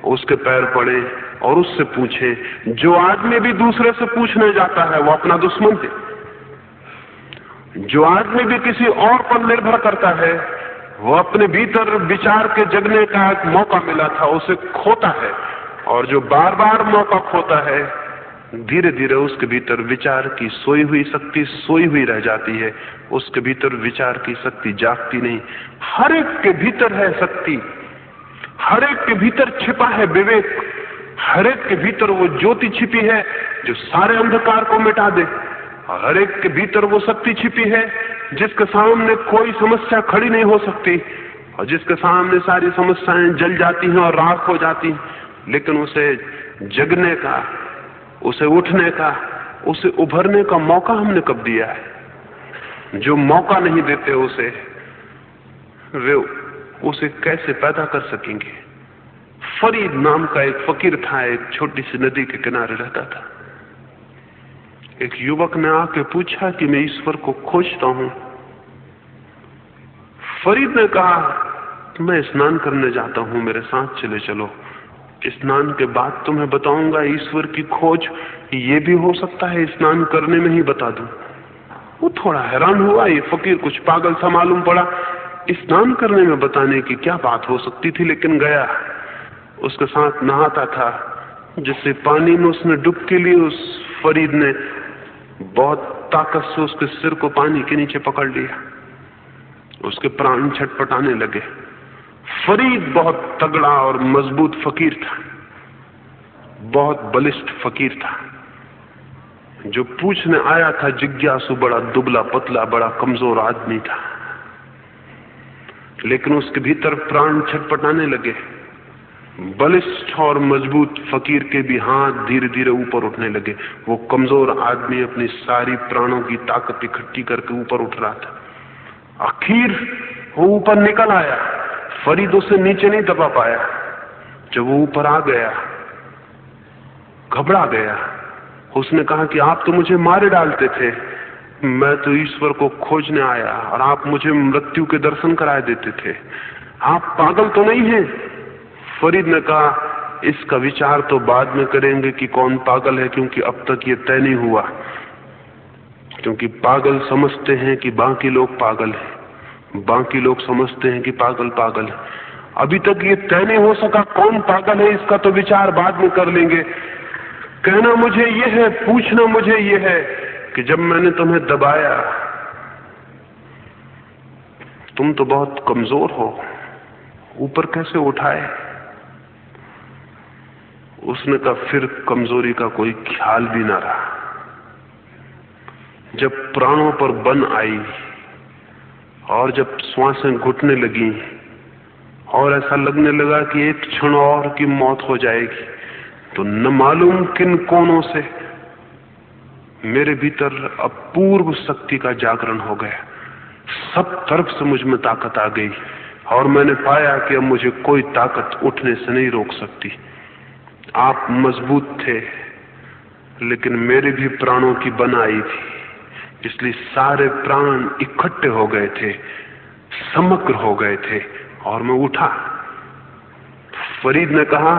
उसके पैर पड़ें और उससे पूछें। जो आदमी भी दूसरे से पूछने जाता है वो अपना दुश्मन है। जो आदमी भी किसी और पर निर्भर करता है वो अपने भीतर विचार के जगने का एक मौका मिला था उसे खोता है। और जो बार बार मौका खोता है, धीरे धीरे उसके भीतर विचार की सोई हुई शक्ति सोई हुई रह जाती है। उसके भीतर विचार की शक्ति जागती नहीं। हर एक के भीतर है शक्ति, हर एक के भीतर छिपा है विवेक, हर एक के भीतर वो ज्योति छिपी है जो सारे अंधकार को मिटा दे। और हर एक के भीतर वो शक्ति छिपी है जिसके सामने कोई समस्या खड़ी नहीं हो सकती, और जिसके सामने सारी समस्याएं जल जाती हैं और राख हो जाती हैं। लेकिन उसे जगने का, उसे उठने का, उसे उभरने का मौका हमने कब दिया है? जो मौका नहीं देते उसे, वे उसे कैसे पैदा कर सकेंगे? फरीद नाम का एक फकीर था, एक छोटी सी नदी के किनारे रहता था। एक युवक ने आके पूछा कि मैं ईश्वर को खोजता हूं। फरीद ने कहा, मैं स्नान करने जाता हूं, मेरे साथ चले चलो। स्नान के बाद तुम्हें बताऊंगा ईश्वर की खोज। ये भी हो सकता है स्नान करने में ही बता दूं। वो थोड़ा हैरान हुआ, ये फकीर कुछ पागल सा मालूम पड़ा। स्नान करने में बताने की क्या बात हो सकती थी, लेकिन गया। उसके साथ नहाता था। जिससे पानी में उसने डुबकी ली, उस फरीद ने बहुत ताकत से उसके सिर को पानी के नीचे पकड़ लिया। उसके प्राण छटपटाने लगे। फरीद बहुत तगड़ा और मजबूत फकीर था, बहुत बलिष्ठ फकीर था। जो पूछने आया था जिज्ञासु बड़ा दुबला पतला बड़ा कमजोर आदमी था, लेकिन उसके भीतर प्राण छटपटाने लगे। बलिष्ठ और मजबूत फकीर के भी हाथ धीरे धीरे ऊपर उठने लगे। वो कमजोर आदमी अपनी सारी प्राणों की ताकत इकट्ठी करके ऊपर उठ रहा था। आखिर वो ऊपर निकल आया। फरीद उसे नीचे नहीं दबा पाया। जब वो ऊपर आ गया, घबरा गया। उसने कहा कि आप तो मुझे मारे डालते थे, मैं तो ईश्वर को खोजने आया और आप मुझे मृत्यु के दर्शन कराए देते थे। आप पागल तो नहीं हैं? फरीद ने कहा, इसका विचार तो बाद में करेंगे कि कौन पागल है, क्योंकि अब तक ये तय नहीं हुआ। क्योंकि पागल समझते हैं कि बाकी लोग पागल हैं, बाकी लोग समझते हैं कि पागल पागल है। अभी तक ये तय नहीं हो सका कौन पागल है, इसका तो विचार बाद में कर लेंगे। कहना मुझे ये है, पूछना मुझे ये है कि जब मैंने तुम्हें दबाया, तुम तो बहुत कमजोर हो, ऊपर कैसे उठाए? उसने कहा, फिर कमजोरी का कोई ख्याल भी ना रहा। जब प्राणों पर बन आई और जब श्वासें घुटने लगी और ऐसा लगने लगा कि एक क्षण और की मौत हो जाएगी, तो न मालूम किन कोनों से मेरे भीतर अपूर्व शक्ति का जागरण हो गया। सब तरफ से मुझ में ताकत आ गई और मैंने पाया कि अब मुझे कोई ताकत उठने से नहीं रोक सकती। आप मजबूत थे, लेकिन मेरे भी प्राणों की बन आई थी, इसलिए सारे प्राण इकट्ठे हो गए थे, समग्र हो गए थे और मैं उठा। फरीद ने कहा,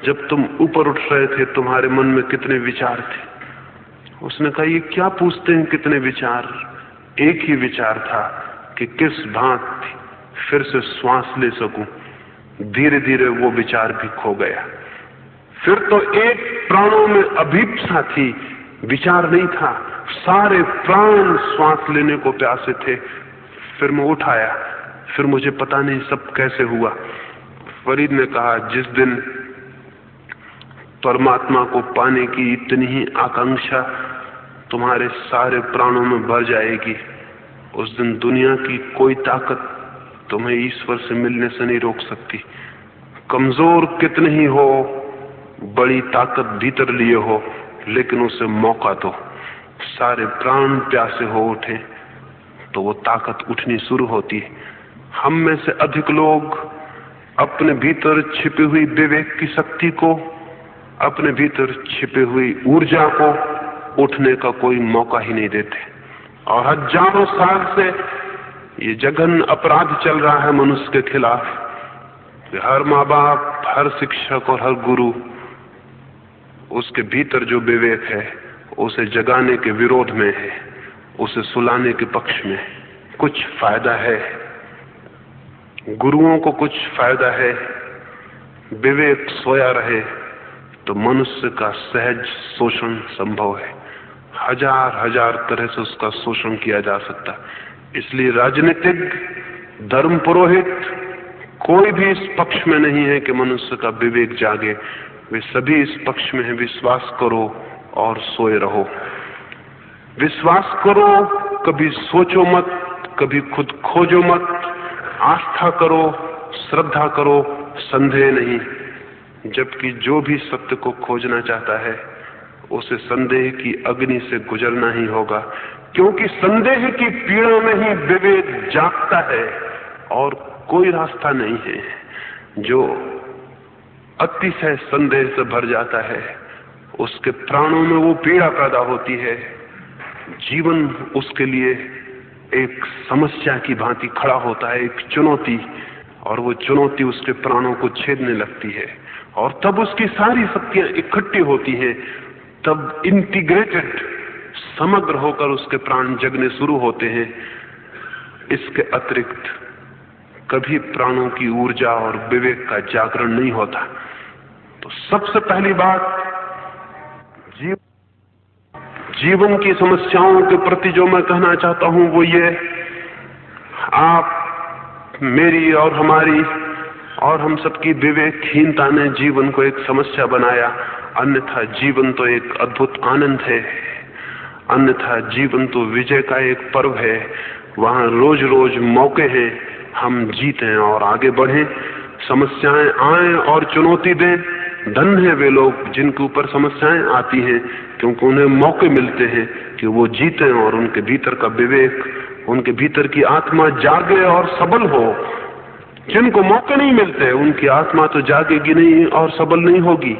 जब तुम ऊपर उठ रहे थे तुम्हारे मन में कितने विचार थे? उसने कहा, ये क्या पूछते हैं कितने विचार? एक ही विचार था कि किस भांति फिर से श्वास ले सकूं। धीरे धीरे वो विचार भी खो गया। फिर तो एक प्राणों में अभीप्सा थी, विचार नहीं था। सारे प्राण श्वास लेने को प्यासे थे। फिर मैं उठाया, फिर मुझे पता नहीं सब कैसे हुआ। फरीद ने कहा, जिस दिन परमात्मा को पाने की इतनी ही आकांक्षा तुम्हारे सारे प्राणों में भर जाएगी, उस दिन दुनिया की कोई ताकत तुम्हें ईश्वर से मिलने से नहीं रोक सकती। कमजोर कितने ही हो, बड़ी ताकत भीतर लिए हो, लेकिन उसे मौका दो। सारे प्राण प्यासे हो उठे तो वो ताकत उठनी शुरू होती है। हम में से अधिक लोग अपने भीतर छिपी हुई विवेक की शक्ति को, अपने भीतर छिपी हुई ऊर्जा को उठने का कोई मौका ही नहीं देते। और हजारों साल से ये जघन अपराध चल रहा है मनुष्य के खिलाफ। हर माँ बाप, हर शिक्षक और हर गुरु उसके भीतर जो विवेक है उसे जगाने के विरोध में है, उसे सुलाने के पक्ष में। कुछ फायदा है, गुरुओं को कुछ फायदा है। विवेक सोया रहे तो मनुष्य का सहज शोषण संभव है। हजार हजार तरह से उसका शोषण किया जा सकता। इसलिए राजनीतिक, धर्म पुरोहित कोई भी इस पक्ष में नहीं है कि मनुष्य का विवेक जागे। वे सभी इस पक्ष में है, विश्वास करो और सोए रहो। विश्वास करो, कभी सोचो मत, कभी खुद खोजो मत। आस्था करो, श्रद्धा करो, संदेह नहीं। जबकि जो भी सत्य को खोजना चाहता है उसे संदेह की अग्नि से गुजरना ही होगा, क्योंकि संदेह की पीड़ा में ही विवेक जागता है और कोई रास्ता नहीं है। जो अतिशय संदेह से भर जाता है उसके प्राणों में वो पीड़ा पैदा होती है। जीवन उसके लिए एक समस्या की भांति खड़ा होता है, एक चुनौती, और वो चुनौती उसके प्राणों को छेदने लगती है। और तब उसकी सारी शक्तियां इकट्ठी होती हैं, तब इंटीग्रेटेड, समग्र होकर उसके प्राण जगने शुरू होते हैं। इसके अतिरिक्त कभी प्राणों की ऊर्जा और विवेक का जागरण नहीं होता। तो सबसे पहली बात, जीवन की समस्याओं के प्रति जो मैं कहना चाहता हूं वो ये, आप मेरी और हमारी और हम सबकी विवेकहीनता ने जीवन को एक समस्या बनाया। अन्यथा जीवन तो एक अद्भुत आनंद है, अन्यथा जीवन तो विजय का एक पर्व है, वहां रोज रोज मौके हैं हम जीतें और आगे बढ़ें। समस्याएं आए और चुनौती दें, धन्य है वे लोग जिनके ऊपर समस्याएं आती हैं, क्योंकि उन्हें मौके मिलते हैं कि वो जीतें और उनके भीतर का विवेक, उनके भीतर की आत्मा जागे और सबल हो। जिनको मौके नहीं मिलते उनकी आत्मा तो जागेगी नहीं और सबल नहीं होगी।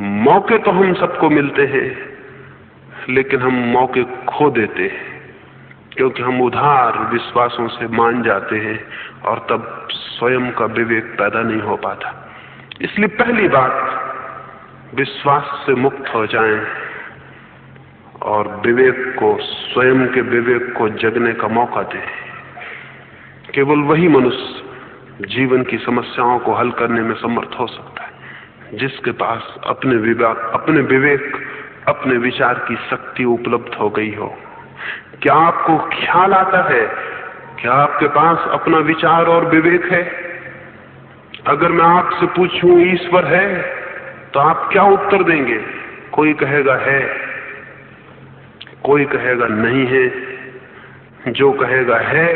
मौके तो हम सबको मिलते हैं, लेकिन हम मौके खो देते हैं क्योंकि हम उधार विश्वासों से मान जाते हैं और तब स्वयं का विवेक पैदा नहीं हो पाता। इसलिए पहली बात, विश्वास से मुक्त हो जाएं और विवेक को, स्वयं के विवेक को जगने का मौका दें। केवल वही मनुष्य जीवन की समस्याओं को हल करने में समर्थ हो सकता है जिसके पास अपने विवेक, अपने विचार की शक्ति उपलब्ध हो गई हो। क्या आपको ख्याल आता है? क्या आपके पास अपना विचार और विवेक है? अगर मैं आपसे पूछूं ईश्वर है, तो आप क्या उत्तर देंगे? कोई कहेगा है, कोई कहेगा नहीं है। जो कहेगा है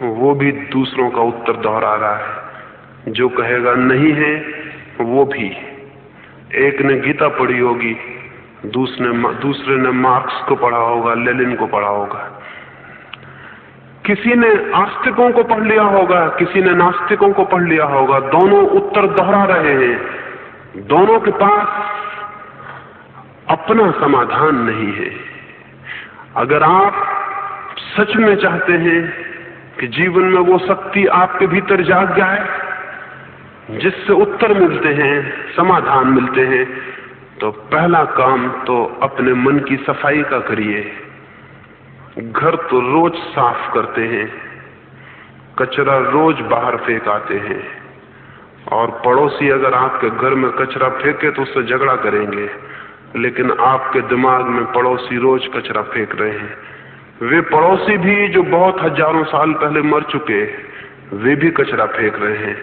वो भी दूसरों का उत्तर दोहरा रहा है, जो कहेगा नहीं है वो भी। एक ने गीता पढ़ी होगी, दूसरे ने मार्क्स को पढ़ा होगा, लेनिन को पढ़ा होगा। किसी ने आस्तिकों को पढ़ लिया होगा, किसी ने नास्तिकों को पढ़ लिया होगा। दोनों उत्तर दोहरा रहे हैं, दोनों के पास अपना समाधान नहीं है। अगर आप सच में चाहते हैं कि जीवन में वो शक्ति आपके भीतर जाग जाए जिससे उत्तर मिलते हैं, समाधान मिलते हैं, तो पहला काम तो अपने मन की सफाई का करिए। घर तो रोज साफ करते हैं, कचरा रोज बाहर फेंक आते हैं, और पड़ोसी अगर आपके घर में कचरा फेंके तो उससे झगड़ा करेंगे, लेकिन आपके दिमाग में पड़ोसी रोज कचरा फेंक रहे हैं। वे पड़ोसी भी जो बहुत हजारों साल पहले मर चुके, वे भी कचरा फेंक रहे हैं।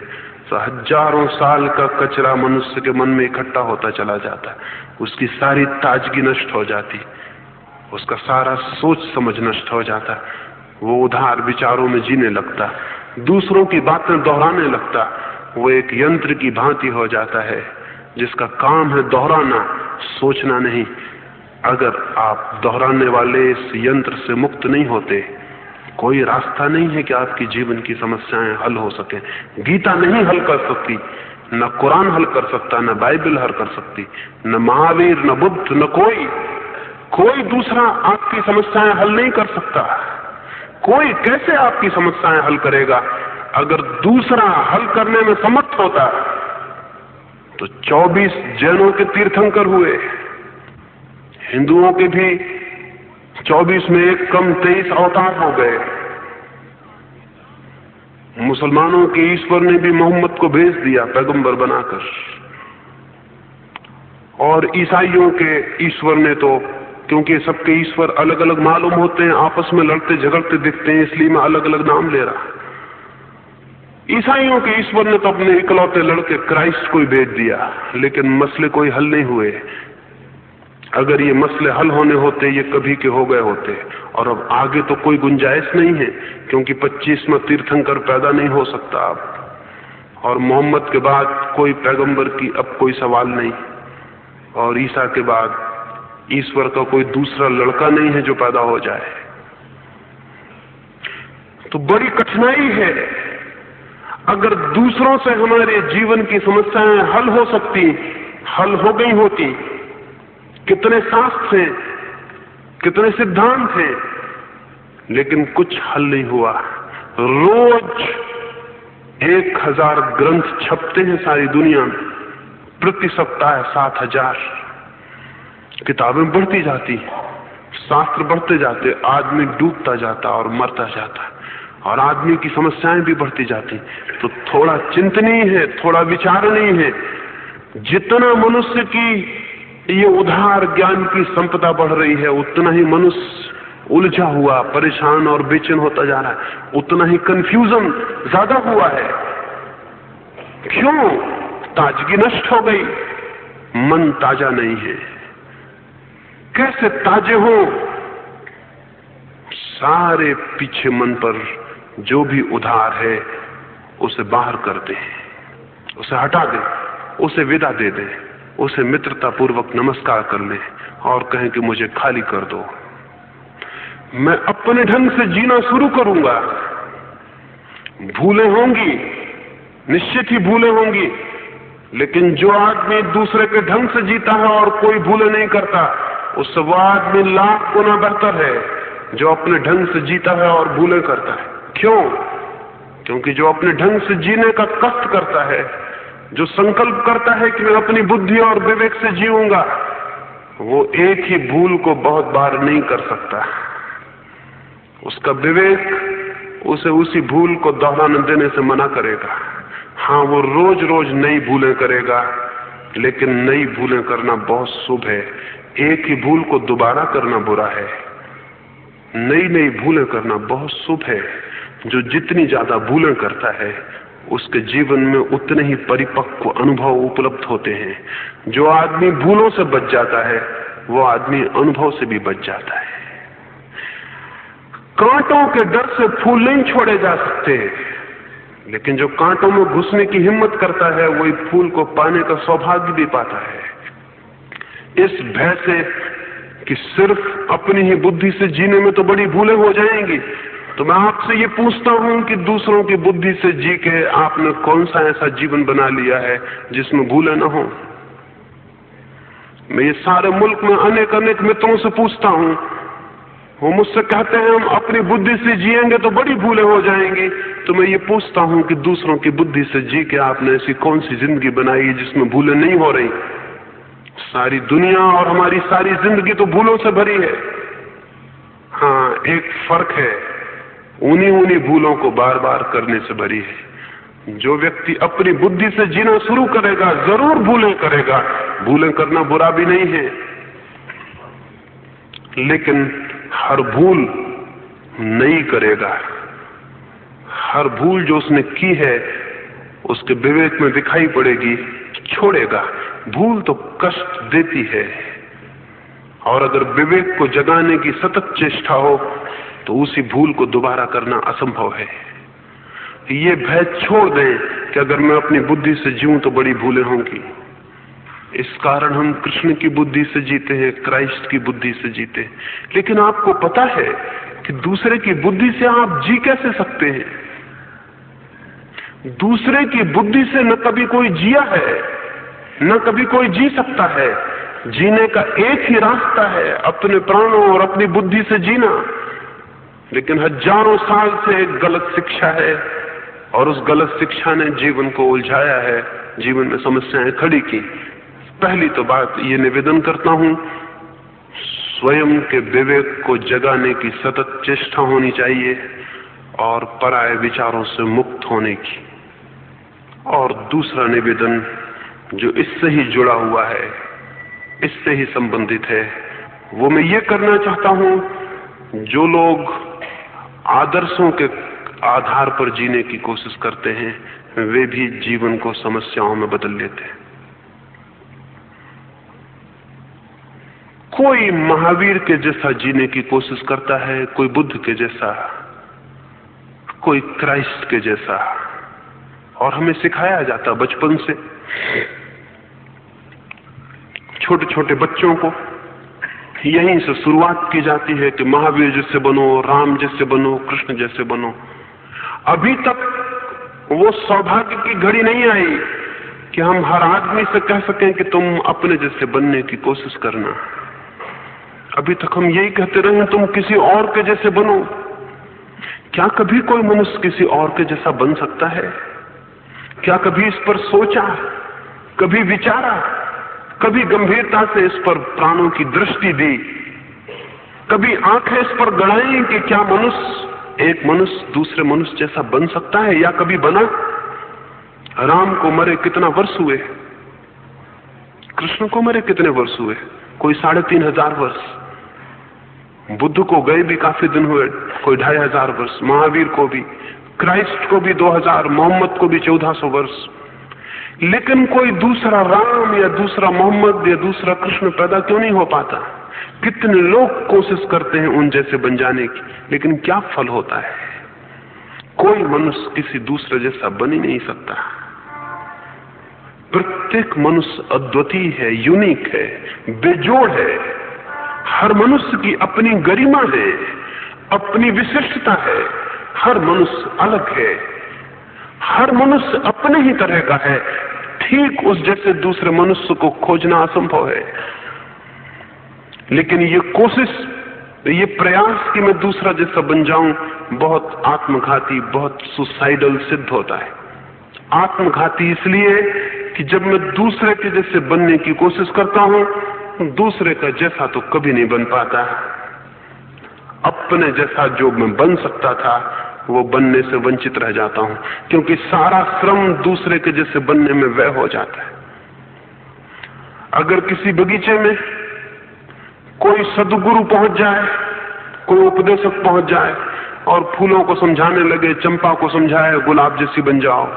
तो हजारों साल का कचरा मनुष्य के मन में इकट्ठा होता चला जाता है, उसकी सारी ताजगी नष्ट हो जाती, उसका सारा सोच समझ नष्ट हो जाता, वो उधार विचारों में जीने लगता, दूसरों की बातें दोहराने लगता। वो एक यंत्र की भांति हो जाता है जिसका काम है दोहराना, सोचना नहीं। अगर आप दोहराने वाले इस यंत्र से मुक्त नहीं होते, कोई रास्ता नहीं है कि आपकी जीवन की समस्याएं हल हो सके। गीता नहीं हल कर सकती, न कुरान हल कर सकता, न बाइबल हल कर सकती, न महावीर, न बुद्ध, न कोई दूसरा आपकी समस्याएं हल नहीं कर सकता। कोई कैसे आपकी समस्याएं हल करेगा? अगर दूसरा हल करने में समर्थ होता तो 24 जैनों के तीर्थंकर हुए, हिंदुओं के भी 24 में एक कम 23 अवतार हो गए, मुसलमानों के ईश्वर ने भी मोहम्मद को भेज दिया पैगंबर बनाकर, और ईसाइयों के ईश्वर ने तो, क्योंकि सबके ईश्वर अलग अलग मालूम होते हैं, आपस में लड़ते झगड़ते दिखते हैं, इसलिए मैं अलग अलग नाम ले रहा। ईसाइयों के ईश्वर ने तो अपने इकलौते लड़के क्राइस्ट को ही भेज दिया, लेकिन मसले कोई हल नहीं हुए। अगर ये मसले हल होने होते, ये कभी के हो गए होते, और अब आगे तो कोई गुंजाइश नहीं है, क्योंकि 25वां तीर्थंकर पैदा नहीं हो सकता अब, और मोहम्मद के बाद कोई पैगंबर की अब कोई सवाल नहीं, और ईसा के बाद ईश्वर का कोई दूसरा लड़का नहीं है जो पैदा हो जाए। तो बड़ी कठिनाई है। अगर दूसरों से हमारे जीवन की समस्याएं हल हो सकती, हल हो गई होती, कितने शास्त्र हैं, कितने सिद्धांत हैं, लेकिन कुछ हल नहीं हुआ। रोज 1000 ग्रंथ छपते हैं सारी दुनिया में, प्रति सप्ताह 7000 किताबें बढ़ती जाती, शास्त्र बढ़ते जाते, आदमी डूबता जाता और मरता जाता, और आदमी की समस्याएं भी बढ़ती जाती। तो थोड़ा चिंतनीय है, थोड़ा विचारणीय है। जितना मनुष्य की ये उधार ज्ञान की संपदा बढ़ रही है, उतना ही मनुष्य उलझा हुआ, परेशान और बेचैन होता जा रहा है, उतना ही कंफ्यूजन ज्यादा हुआ है। क्यों? ताजगी नष्ट हो गई, मन ताजा नहीं है। कैसे ताजे हो। सारे पीछे मन पर जो भी उधार है उसे बाहर कर दे, उसे हटा दे, उसे विदा दे दे, उसे मित्रता पूर्वक नमस्कार कर ले और कहें कि मुझे खाली कर दो। मैं अपने ढंग से जीना शुरू करूंगा। भूलें होंगी, निश्चित ही भूलें होंगी, लेकिन जो आदमी दूसरे के ढंग से जीता है और कोई भूले नहीं करता, उससे वो आदमी लाख गुना बेहतर है जो अपने ढंग से जीता है और भूले करता है। क्यों? क्योंकि जो अपने ढंग से जीने का कष्ट करता है, जो संकल्प करता है कि मैं अपनी बुद्धि और विवेक से जीऊंगा, वो एक ही भूल को बहुत बार नहीं कर सकता। उसका विवेक उसे उसी भूल को दोहराने देने से मना करेगा। हाँ, वो रोज रोज नई भूलें करेगा, लेकिन नई भूलें करना बहुत शुभ है। एक ही भूल को दोबारा करना बुरा है। नई नई भूलें करना बहुत शुभ है। जो जितनी ज्यादा भूलें करता है उसके जीवन में उतने ही परिपक्व अनुभव उपलब्ध होते हैं। जो आदमी भूलों से बच जाता है वो आदमी अनुभव से भी बच जाता है। कांटों के डर से फूल नहीं छोड़े जा सकते, लेकिन जो कांटों में घुसने की हिम्मत करता है वही फूल को पाने का सौभाग्य भी पाता है। इस भय से कि सिर्फ अपनी ही बुद्धि से जीने में तो बड़ी भूलें हो जाएंगी, तो मैं आपसे ये पूछता हूं कि दूसरों की बुद्धि से जी के आपने कौन सा ऐसा जीवन बना लिया है जिसमें भूलें न हो। मैं ये सारे मुल्क में अनेक अनेक मित्रों से पूछता हूं, वो मुझसे कहते हैं हम अपनी बुद्धि से जिएंगे तो बड़ी भूलें हो जाएंगी। तो मैं ये पूछता हूं कि दूसरों की बुद्धि से जी के आपने ऐसी कौन सी जिंदगी बनाई है जिसमें भूलें नहीं हो रही। सारी दुनिया और हमारी सारी जिंदगी तो भूलों से भरी है। हाँ, एक फर्क है, उन्हीं भूलों को बार बार करने से भरी है। जो व्यक्ति अपनी बुद्धि से जीना शुरू करेगा जरूर भूलें करेगा। भूलें करना बुरा भी नहीं है, लेकिन हर भूल नहीं करेगा। हर भूल जो उसने की है उसके विवेक में दिखाई पड़ेगी, छोड़ेगा। भूल तो कष्ट देती है, और अगर विवेक को जगाने की सतत चेष्टा हो तो उसी भूल को दोबारा करना असंभव है। ये भय छोड़ दें कि अगर मैं अपनी बुद्धि से जीऊं तो बड़ी भूलें होंगी। इस कारण हम कृष्ण की बुद्धि से जीते हैं, क्राइस्ट की बुद्धि से जीते हैं। लेकिन आपको पता है कि दूसरे की बुद्धि से आप जी कैसे सकते हैं? दूसरे की बुद्धि से न कभी कोई जिया है, न कभी कोई जी सकता है। जीने का एक ही रास्ता है, अपने प्राणों और अपनी बुद्धि से जीना। लेकिन हजारों साल से एक गलत शिक्षा है, और उस गलत शिक्षा ने जीवन को उलझाया है, जीवन में समस्याएं खड़ी की। पहली तो बात ये निवेदन करता हूं, स्वयं के विवेक को जगाने की सतत चेष्टा होनी चाहिए और पराये विचारों से मुक्त होने की। और दूसरा निवेदन जो इससे ही जुड़ा हुआ है, इससे ही संबंधित है, वो मैं ये करना चाहता हूं, जो लोग आदर्शों के आधार पर जीने की कोशिश करते हैं वे भी जीवन को समस्याओं में बदल लेते हैं। कोई महावीर के जैसा जीने की कोशिश करता है, कोई बुद्ध के जैसा, कोई क्राइस्ट के जैसा, और हमें सिखाया जाता बचपन से। छोटे छोटे बच्चों को यहीं से शुरुआत की जाती है कि महावीर जैसे बनो, राम जैसे बनो, कृष्ण जैसे बनो। अभी तक वो सौभाग्य की घड़ी नहीं आई कि हम हर आदमी से कह सकें कि तुम अपने जैसे बनने की कोशिश करना। अभी तक हम यही कहते रहे तुम किसी और के जैसे बनो। क्या कभी कोई मनुष्य किसी और के जैसा बन सकता है? क्या कभी इस पर सोचा, कभी विचारा, कभी गंभीरता से इस पर प्राणों की दृष्टि दी, कभी आंखें इस पर गड़ाई कि क्या एक मनुष्य दूसरे मनुष्य जैसा बन सकता है, या कभी बना? राम को मरे कितना वर्ष हुए, कृष्ण को मरे कितने वर्ष हुए? कोई 3500 वर्ष। बुद्ध को गए भी काफी दिन हुए, कोई 2500 वर्ष। महावीर को भी, क्राइस्ट को भी 2000, मोहम्मद को भी 1400 वर्ष। लेकिन कोई दूसरा राम या दूसरा मोहम्मद या दूसरा कृष्ण पैदा क्यों नहीं हो पाता? कितने लोग कोशिश करते हैं उन जैसे बन जाने की, लेकिन क्या फल होता है? कोई मनुष्य किसी दूसरे जैसा बन ही नहीं सकता। प्रत्येक मनुष्य अद्वितीय है, यूनिक है, बेजोड़ है। हर मनुष्य की अपनी गरिमा है, अपनी विशिष्टता है। हर मनुष्य अलग है, हर मनुष्य अपने ही तरह का है। ठीक उस जैसे दूसरे मनुष्य को खोजना असंभव है। लेकिन ये कोशिश, ये प्रयास कि मैं दूसरा जैसा बन जाऊं, बहुत आत्मघाती, बहुत सुसाइडल सिद्ध होता है। आत्मघाती इसलिए कि जब मैं दूसरे के जैसे बनने की कोशिश करता हूं, दूसरे का जैसा तो कभी नहीं बन पाता। अपने जैसा जो मैं बन सकता था वो बनने से वंचित रह जाता हूं, क्योंकि सारा श्रम दूसरे के जैसे बनने में व्यय हो जाता है। अगर किसी बगीचे में कोई सदगुरु पहुंच जाए, कोई उपदेशक पहुंच जाए और फूलों को समझाने लगे, चंपा को समझाए गुलाब जैसी बन जाओ,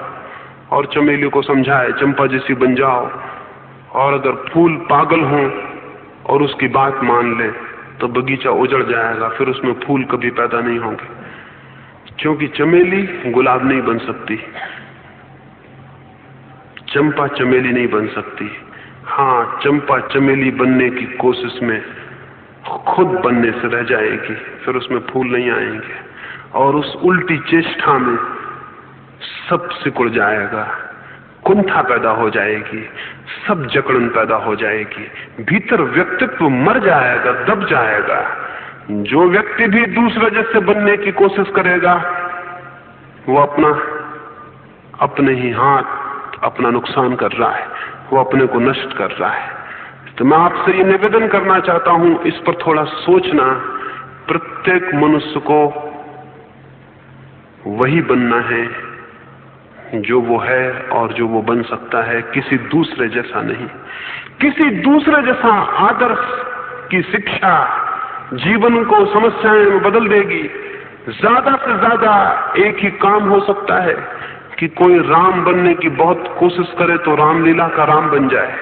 और चमेली को समझाए चंपा जैसी बन जाओ, और अगर फूल पागल हों और उसकी बात मान ले तो बगीचा उजड़ जाएगा, फिर उसमें फूल कभी पैदा नहीं होंगे, क्योंकि चमेली गुलाब नहीं बन सकती, चंपा चमेली नहीं बन सकती। हाँ, चंपा चमेली बनने की कोशिश में खुद बनने से रह जाएगी, फिर उसमें फूल नहीं आएंगे, और उस उल्टी चेष्टा में सब सिकुड़ जाएगा, कुंठा पैदा हो जाएगी, सब जकड़न पैदा हो जाएगी, भीतर व्यक्तित्व मर जाएगा, दब जाएगा। जो व्यक्ति भी दूसरे जैसे बनने की कोशिश करेगा वो अपने ही हाथ अपना नुकसान कर रहा है, वो अपने को नष्ट कर रहा है। तो मैं आपसे ये निवेदन करना चाहता हूं, इस पर थोड़ा सोचना। प्रत्येक मनुष्य को वही बनना है जो वो है और जो वो बन सकता है, किसी दूसरे जैसा नहीं। किसी दूसरे जैसा आदर्श की शिक्षा जीवन को समस्याएं में बदल देगी। ज्यादा से ज्यादा एक ही काम हो सकता है कि कोई राम बनने की बहुत कोशिश करे तो रामलीला का राम बन जाए,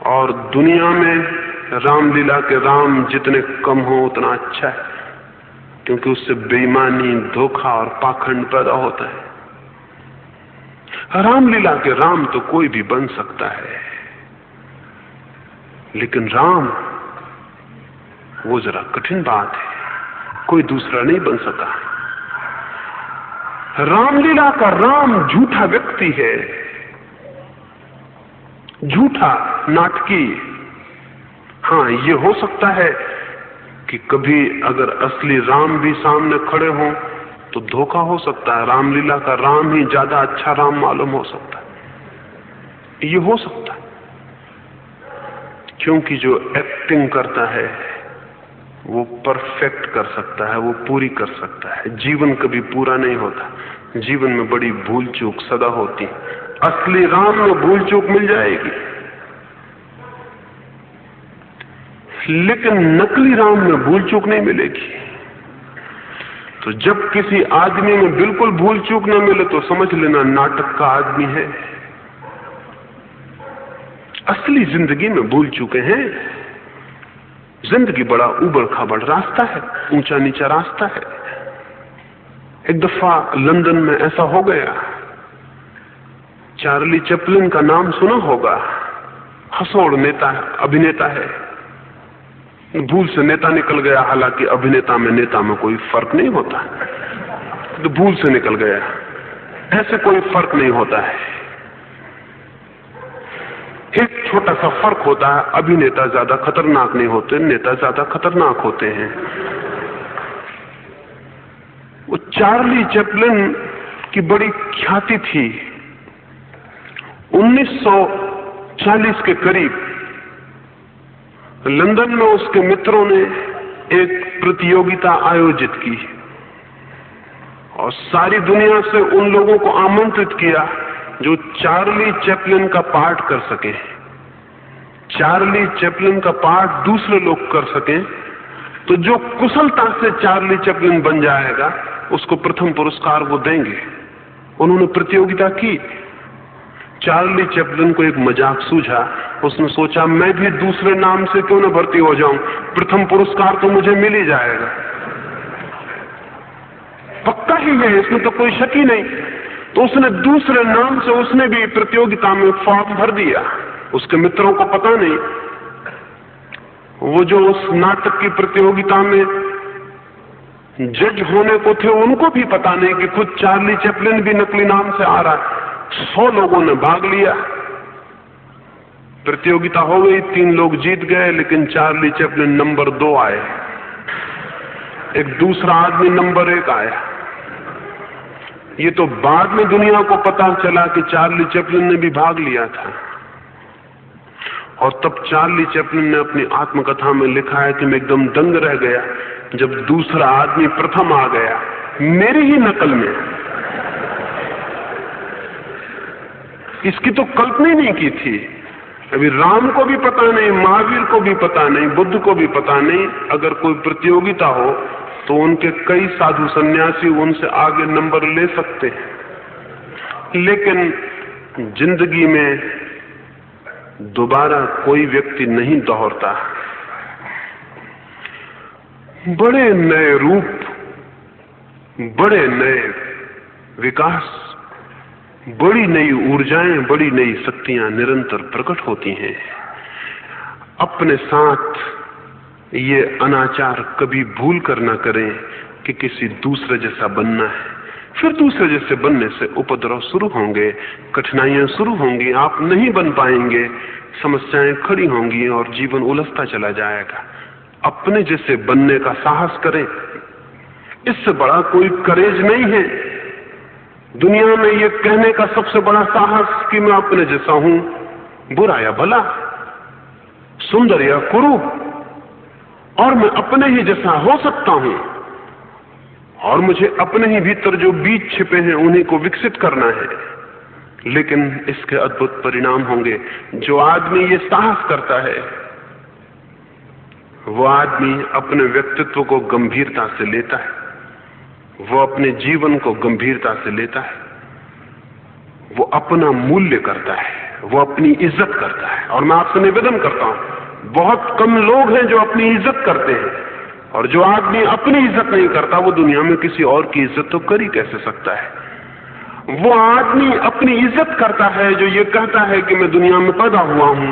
और दुनिया में रामलीला के राम जितने कम हो उतना अच्छा है, क्योंकि उससे बेईमानी, धोखा और पाखंड पैदा होता है। रामलीला के राम तो कोई भी बन सकता है, लेकिन राम वो जरा कठिन बात है, कोई दूसरा नहीं बन सका। रामलीला का राम झूठा व्यक्ति है, झूठा, नाटकी। हाँ, ये हो सकता है कि कभी अगर असली राम भी सामने खड़े हों तो धोखा हो सकता है, रामलीला का राम ही ज्यादा अच्छा राम मालूम हो सकता है। ये हो सकता है, क्योंकि जो एक्टिंग करता है वो परफेक्ट कर सकता है, वो पूरी कर सकता है। जीवन कभी पूरा नहीं होता, जीवन में बड़ी भूल चूक सदा होती। असली राम में भूल चूक मिल जाएगी, लेकिन नकली राम में भूल चूक नहीं मिलेगी। तो जब किसी आदमी में बिल्कुल भूल चूक न मिले तो समझ लेना नाटक का आदमी है। असली जिंदगी में भूल चूके हैं। जिंदगी बड़ा उबड़ खाबड़ रास्ता है, ऊंचा नीचा रास्ता है। एक दफा लंदन में ऐसा हो गया, चार्ली चैपलिन का नाम सुना होगा, हंसोड़ नेता अभिनेता है, भूल से नेता निकल गया। हालांकि अभिनेता में नेता में कोई फर्क नहीं होता, तो भूल से निकल गया, ऐसे कोई फर्क नहीं होता है। एक छोटा सा फर्क होता है, अभिनेता ज्यादा खतरनाक नहीं होते, नेता ज्यादा खतरनाक होते हैं। वो चार्ली चैपलिन की बड़ी ख्याति थी। 1940 के करीब लंदन में उसके मित्रों ने एक प्रतियोगिता आयोजित की और सारी दुनिया से उन लोगों को आमंत्रित किया जो चार्ली चैपलिन का पाठ कर सके। चार्ली चैपलिन का पाठ दूसरे लोग कर सके, तो जो कुशलता से चार्ली चैपलिन बन जाएगा उसको प्रथम पुरस्कार वो देंगे। उन्होंने प्रतियोगिता की। चार्ली चैपलिन को एक मजाक सूझा। उसने सोचा मैं भी दूसरे नाम से क्यों न भर्ती हो जाऊं, प्रथम पुरस्कार तो मुझे मिल ही जाएगा, पक्का ही है, इसमें तो कोई शक ही नहीं। तो उसने दूसरे नाम से उसने भी प्रतियोगिता में फॉर्म भर दिया। उसके मित्रों को पता नहीं, वो जो उस नाटक की प्रतियोगिता में जज होने को थे उनको भी पता नहीं कि खुद चार्ली चैपलिन भी नकली नाम से आ रहा है। 100 लोगों ने भाग लिया, प्रतियोगिता हो गई, 3 लोग जीत गए, लेकिन चार्ली चैपलिन नंबर 2 आए, एक दूसरा आदमी नंबर 1 आया। ये तो बाद में दुनिया को पता चला कि चार्ली चैपलिन ने भी भाग लिया था। और तब चार्ली चैपलिन ने अपनी आत्मकथा में लिखा है कि मैं एकदम दंग रह गया जब दूसरा आदमी प्रथम आ गया मेरी ही नकल में। इसकी तो कल्पना ही नहीं की थी। अभी राम को भी पता नहीं, महावीर को भी पता नहीं, बुद्ध को भी पता नहीं, अगर कोई प्रतियोगिता हो तो उनके कई साधु सन्यासी उनसे आगे नंबर ले सकते हैं। लेकिन जिंदगी में दोबारा कोई व्यक्ति नहीं दोहरता। बड़े नए रूप, बड़े नए विकास, बड़ी नई ऊर्जाएं, बड़ी नई शक्तियां निरंतर प्रकट होती हैं। अपने साथ ये अनाचार कभी भूल कर न करें कि किसी दूसरे जैसा बनना है। फिर दूसरे जैसे बनने से उपद्रव शुरू होंगे, कठिनाइयां शुरू होंगी, आप नहीं बन पाएंगे, समस्याएं खड़ी होंगी और जीवन उलझता चला जाएगा। अपने जैसे बनने का साहस करें, इससे बड़ा कोई करेज नहीं है दुनिया में। ये कहने का सबसे बड़ा साहस कि मैं अपने जैसा हूं, बुरा या भला, सुंदर या कुरूप, और मैं अपने ही जैसा हो सकता हूं, और मुझे अपने ही भीतर जो बीज छिपे हैं उन्हीं को विकसित करना है। लेकिन इसके अद्भुत परिणाम होंगे। जो आदमी ये साहस करता है वो आदमी अपने व्यक्तित्व को गंभीरता से लेता है, वो अपने जीवन को गंभीरता से लेता है, वो अपना मूल्य करता है, वो अपनी इज्जत करता है। और मैं आपसे निवेदन करता हूं, बहुत कम लोग हैं जो अपनी इज्जत करते हैं, और जो आदमी अपनी इज्जत नहीं करता वो दुनिया में किसी और की इज्जत तो कर ही कैसे सकता है। वो आदमी अपनी इज्जत करता है जो ये कहता है कि मैं दुनिया में पैदा हुआ हूं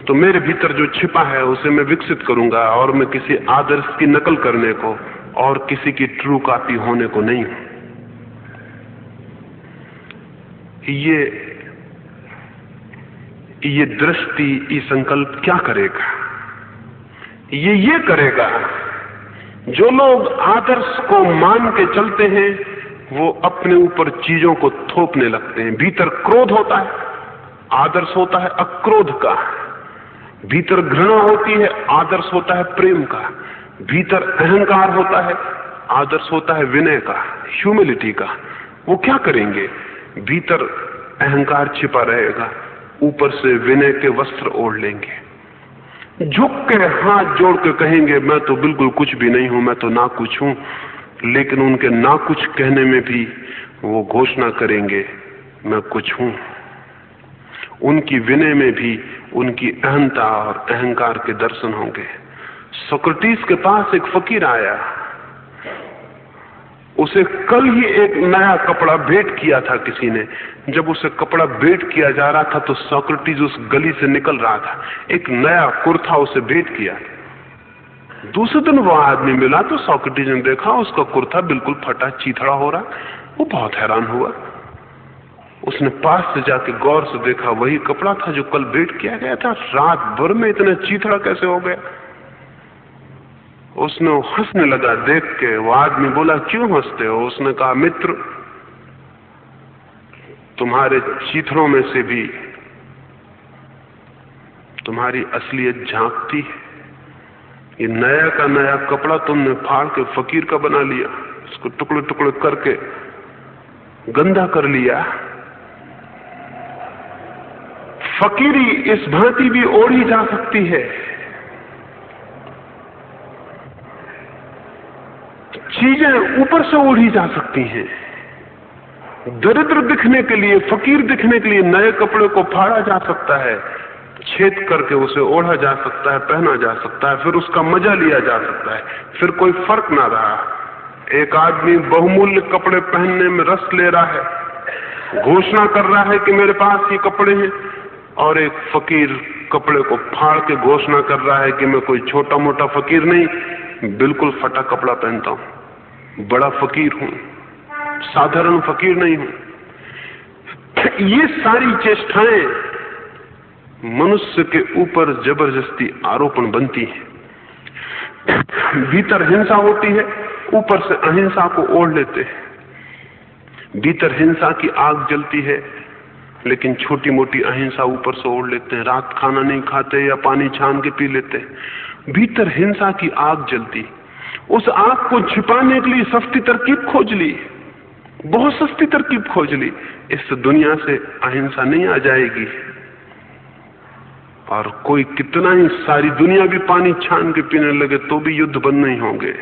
तो मेरे भीतर जो छिपा है उसे मैं विकसित करूंगा, और मैं किसी आदर्श की नकल करने को और किसी की ट्रू कॉपी होने को नहीं हूं। ये दृष्टि, ये संकल्प क्या करेगा? ये करेगा, जो लोग आदर्श को मान के चलते हैं वो अपने ऊपर चीजों को थोपने लगते हैं। भीतर क्रोध होता है, आदर्श होता है अक्रोध का। भीतर घृणा होती है, आदर्श होता है प्रेम का। भीतर अहंकार होता है, आदर्श होता है विनय का, ह्यूमिलिटी का। वो क्या करेंगे? भीतर अहंकार छिपा रहेगा, ऊपर से विनय के वस्त्र ओढ़ लेंगे, झुक के हाथ जोड़ के कहेंगे मैं तो बिल्कुल कुछ भी नहीं हूं, मैं तो ना कुछ हूं। लेकिन उनके ना कुछ कहने में भी वो घोषणा करेंगे मैं कुछ हूं। उनकी विनय में भी उनकी अहंता और अहंकार के दर्शन होंगे। सोक्रेटिस के पास एक फकीर आया, उसे कल ही एक नया कपड़ा भेंट किया था किसी ने। जब उसे कपड़ा भेंट किया जा रहा था तो सोक्रेटिस उस गली से निकल रहा था, एक नया कुर्ता उसे भेंट किया। दूसरे दिन वो आदमी मिला तो सोक्रेटिस ने देखा उसका कुर्ता बिल्कुल फटा चीथड़ा हो रहा। वो बहुत हैरान हुआ, उसने पास से जाके गौर से देखा, वही कपड़ा था जो कल भेंट किया गया था। रात भर में इतना चीथड़ा कैसे हो गया? उसने हंसने लगा देख के। वो आदमी बोला क्यों हंसते हो? उसने कहा मित्र, तुम्हारे चीथड़ों में से भी तुम्हारी असलियत झांकती है। ये नया का नया कपड़ा तुमने फाड़ के फकीर का बना लिया, इसको टुकड़े टुकड़े करके गंदा कर लिया। फकीरी इस भांति भी ओढ़ी जा सकती है। चीजें ऊपर से ओढ़ी जा सकती हैं, दरिद्र दिखने के लिए, फकीर दिखने के लिए नए कपड़े को फाड़ा जा सकता है, छेद करके उसे ओढ़ा जा सकता है, पहना जा सकता है, फिर उसका मजा लिया जा सकता है, फिर कोई फर्क ना रहा। एक आदमी बहुमूल्य कपड़े पहनने में रस ले रहा है, घोषणा कर रहा है कि मेरे पास ये कपड़े हैं, और एक फकीर कपड़े को फाड़ के घोषणा कर रहा है कि मैं कोई छोटा मोटा फकीर नहीं, बिल्कुल फटा कपड़ा पहनता हूं, बड़ा फकीर हूं, साधारण फकीर नहीं हूं। ये सारी चेष्टाएं मनुष्य के ऊपर जबरदस्ती आरोपण बनती है। भीतर हिंसा होती है, ऊपर से अहिंसा को ओढ़ लेते हैं। भीतर हिंसा की आग जलती है, लेकिन छोटी मोटी अहिंसा ऊपर से ओढ़ लेते हैं। रात खाना नहीं खाते या पानी छान के पी लेते हैं। भीतर हिंसा की आग जलती, उस आग को छिपाने के लिए सस्ती तरकीब खोज ली, बहुत सस्ती तरकीब खोज ली। इस दुनिया से अहिंसा नहीं आ जाएगी, और कोई कितना ही सारी दुनिया भी पानी छान के पीने लगे तो भी युद्ध बंद नहीं होंगे।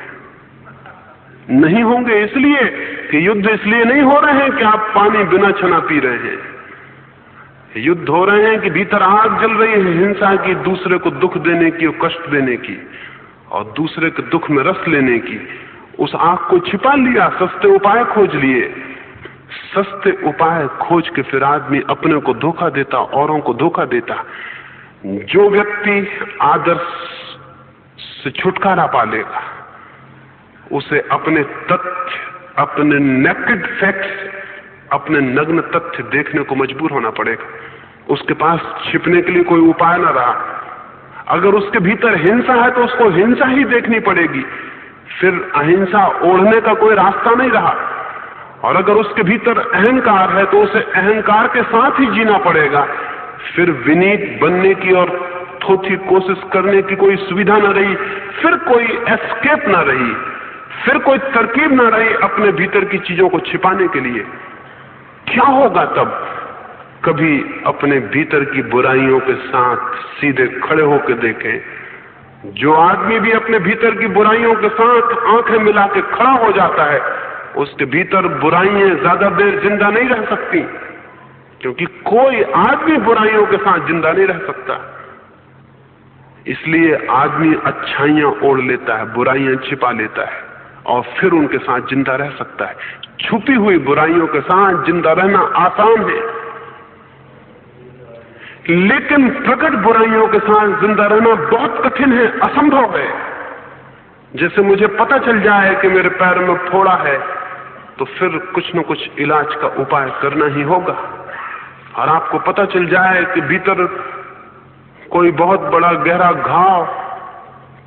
नहीं होंगे इसलिए कि युद्ध इसलिए नहीं हो रहे हैं कि आप पानी बिना छना पी रहे हैं। युद्ध हो रहे हैं कि भीतर आग जल रही है हिंसा की, दूसरे को दुख देने की और कष्ट देने की, और दूसरे के दुख में रस लेने की। उस आग को छिपा लिया, सस्ते उपाय खोज लिए। सस्ते उपाय खोज के फिर आदमी अपने को धोखा देता, औरों को धोखा देता। जो व्यक्ति आदर्श से छुटकारा पा लेगा, उसे अपने तथ्य, अपने नेकेड फैक्ट्स, अपने नग्न तथ्य देखने को मजबूर होना पड़ेगा। उसके पास छिपने के लिए कोई उपाय ना रहा। अगर उसके भीतर हिंसा है तो उसको हिंसा ही देखनी पड़ेगी, फिर अहिंसा ओढ़ने का कोई रास्ता नहीं रहा। और अगर उसके भीतर अहंकार है तो उसे अहंकार के साथ ही जीना पड़ेगा, फिर विनीत बनने की और थोथी कोशिश करने की कोई सुविधा ना रही, फिर कोई एस्केप ना रही, फिर कोई तरकीब ना रही अपने भीतर की चीजों को छिपाने के लिए। क्या होगा तब? कभी अपने भीतर की बुराइयों के साथ सीधे खड़े होकर देखें। जो आदमी भी अपने भीतर की बुराइयों के साथ आंखें मिला के खड़ा हो जाता है, उसके भीतर बुराइयां ज्यादा देर जिंदा नहीं रह सकती, क्योंकि कोई आदमी बुराइयों के साथ जिंदा नहीं रह सकता। इसलिए आदमी अच्छाइयां ओढ़ लेता है, बुराइयां छिपा लेता है, और फिर उनके साथ जिंदा रह सकता है। छुपी हुई बुराइयों के साथ जिंदा रहना आसान है, लेकिन प्रकट बुराइयों के साथ जिंदा रहना बहुत कठिन है, असंभव है। जैसे मुझे पता चल जाए कि मेरे पैर में फोड़ा है, तो फिर कुछ न कुछ इलाज का उपाय करना ही होगा। और आपको पता चल जाए कि भीतर कोई बहुत बड़ा गहरा घाव,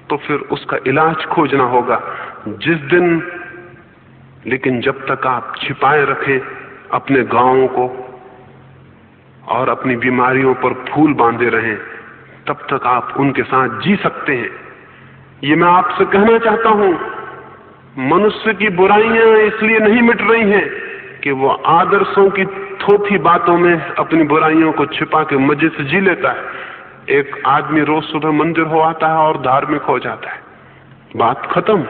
तो फिर उसका इलाज खोजना होगा जिस दिन। लेकिन जब तक आप छिपाए रखें अपने घावों को और अपनी बीमारियों पर फूल बांधे रहें, तब तक आप उनके साथ जी सकते हैं। ये मैं आपसे कहना चाहता हूं, मनुष्य की बुराइयां इसलिए नहीं मिट रही हैं कि वो आदर्शों की थोथी बातों में अपनी बुराइयों को छिपा के मजे से जी लेता है। एक आदमी रोज सुबह मंदिर हो आता है और धार्मिक हो जाता है, बात खत्म।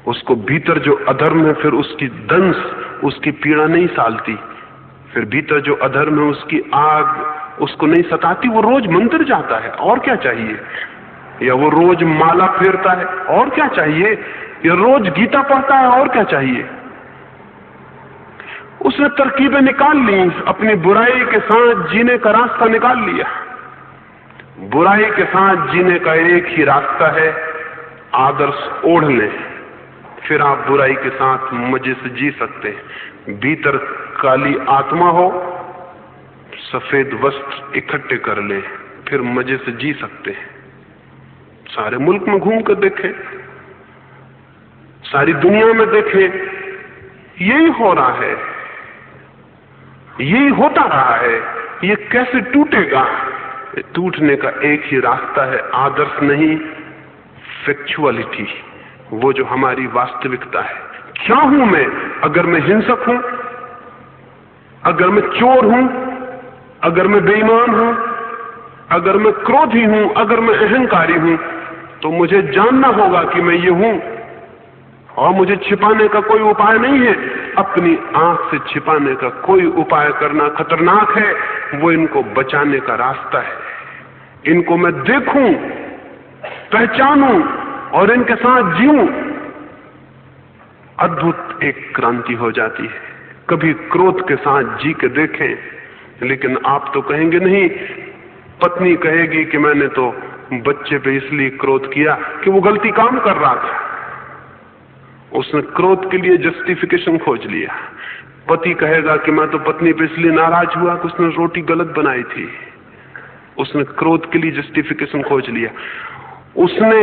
उसको भीतर जो अधर्म है, फिर उसकी दंश, उसकी पीड़ा नहीं सालती। फिर भीतर जो अधर्म है, उसकी आग उसको नहीं सताती। वो रोज मंदिर जाता है, और क्या चाहिए? या वो रोज माला फेरता है, और क्या चाहिए? या रोज गीता पढ़ता है, और क्या चाहिए? उसने तरकीबें निकाल ली, अपनी बुराई के साथ जीने का रास्ता निकाल लिया। बुराई के साथ जीने का एक ही रास्ता है, आदर्श ओढ़ ले। फिर आप बुराई के साथ मजे से जी सकते हैं। भीतर काली आत्मा हो, सफेद वस्त्र इकट्ठे कर ले, फिर मजे से जी सकते हैं। सारे मुल्क में घूम कर देखें, सारी दुनिया में देखें, यही हो रहा है, यही होता रहा है। ये कैसे टूटेगा? टूटने का एक ही रास्ता है, आदर्श नहीं, फैक्चुअलिटी, वो जो हमारी वास्तविकता है। क्या हूं मैं? अगर मैं हिंसक हूं, अगर मैं चोर हूं, अगर मैं बेईमान हूं, अगर मैं क्रोधी हूं, अगर मैं अहंकारी हूं, तो मुझे जानना होगा कि मैं ये हूं, और मुझे छिपाने का कोई उपाय नहीं है। अपनी आंख से छिपाने का कोई उपाय करना खतरनाक है। वो इनको बचाने का रास्ता है। इनको मैं देखूं, पहचानूं और इनके साथ जीऊं, अद्भुत एक क्रांति हो जाती है। कभी क्रोध के साथ जी के देखें। लेकिन आप तो कहेंगे नहीं, पत्नी कहेगी कि मैंने तो बच्चे पे इसलिए क्रोध किया कि वो गलती काम कर रहा था। उसने क्रोध के लिए जस्टिफिकेशन खोज लिया। पति कहेगा कि मैं तो पत्नी पे इसलिए नाराज हुआ कि उसने रोटी गलत बनाई थी। उसने क्रोध के लिए जस्टिफिकेशन खोज लिया। उसने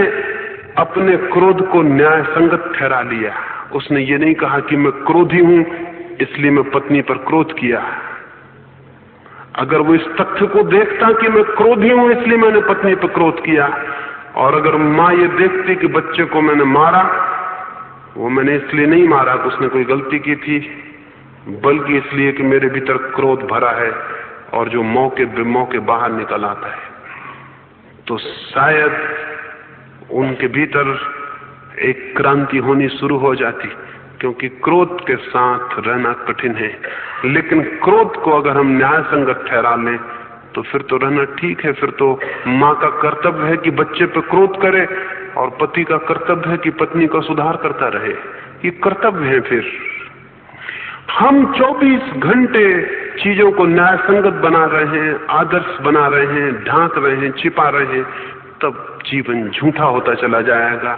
अपने क्रोध को न्याय संगत ठहरा लिया। उसने ये नहीं कहा कि मैं क्रोधी हूं इसलिए मैं पत्नी पर क्रोध किया। अगर वो इस तथ्य को देखता कि मैं क्रोधी हूं इसलिए मैंने पत्नी पर क्रोध किया, और अगर मां ये देखती कि बच्चे को मैंने मारा, वो मैंने इसलिए नहीं मारा कि उसने कोई गलती की थी, बल्कि इसलिए कि मेरे भीतर क्रोध भरा है और जो मौके बेमौके बाहर निकल आता है, तो शायद उनके भीतर एक क्रांति होनी शुरू हो जाती। क्योंकि क्रोध के साथ रहना कठिन है, लेकिन क्रोध को अगर हम न्याय संगत ठहरा लें तो फिर तो रहना ठीक है। फिर तो माँ का कर्तव्य है कि बच्चे पे क्रोध करे और पति का कर्तव्य है कि पत्नी का सुधार करता रहे। ये कर्तव्य है। फिर हम 24 घंटे चीजों को न्याय संगत बना रहे हैं, आदर्श बना रहे हैं, ढांक रहे हैं, छिपा रहे हैं, तब जीवन झूठा होता चला जाएगा।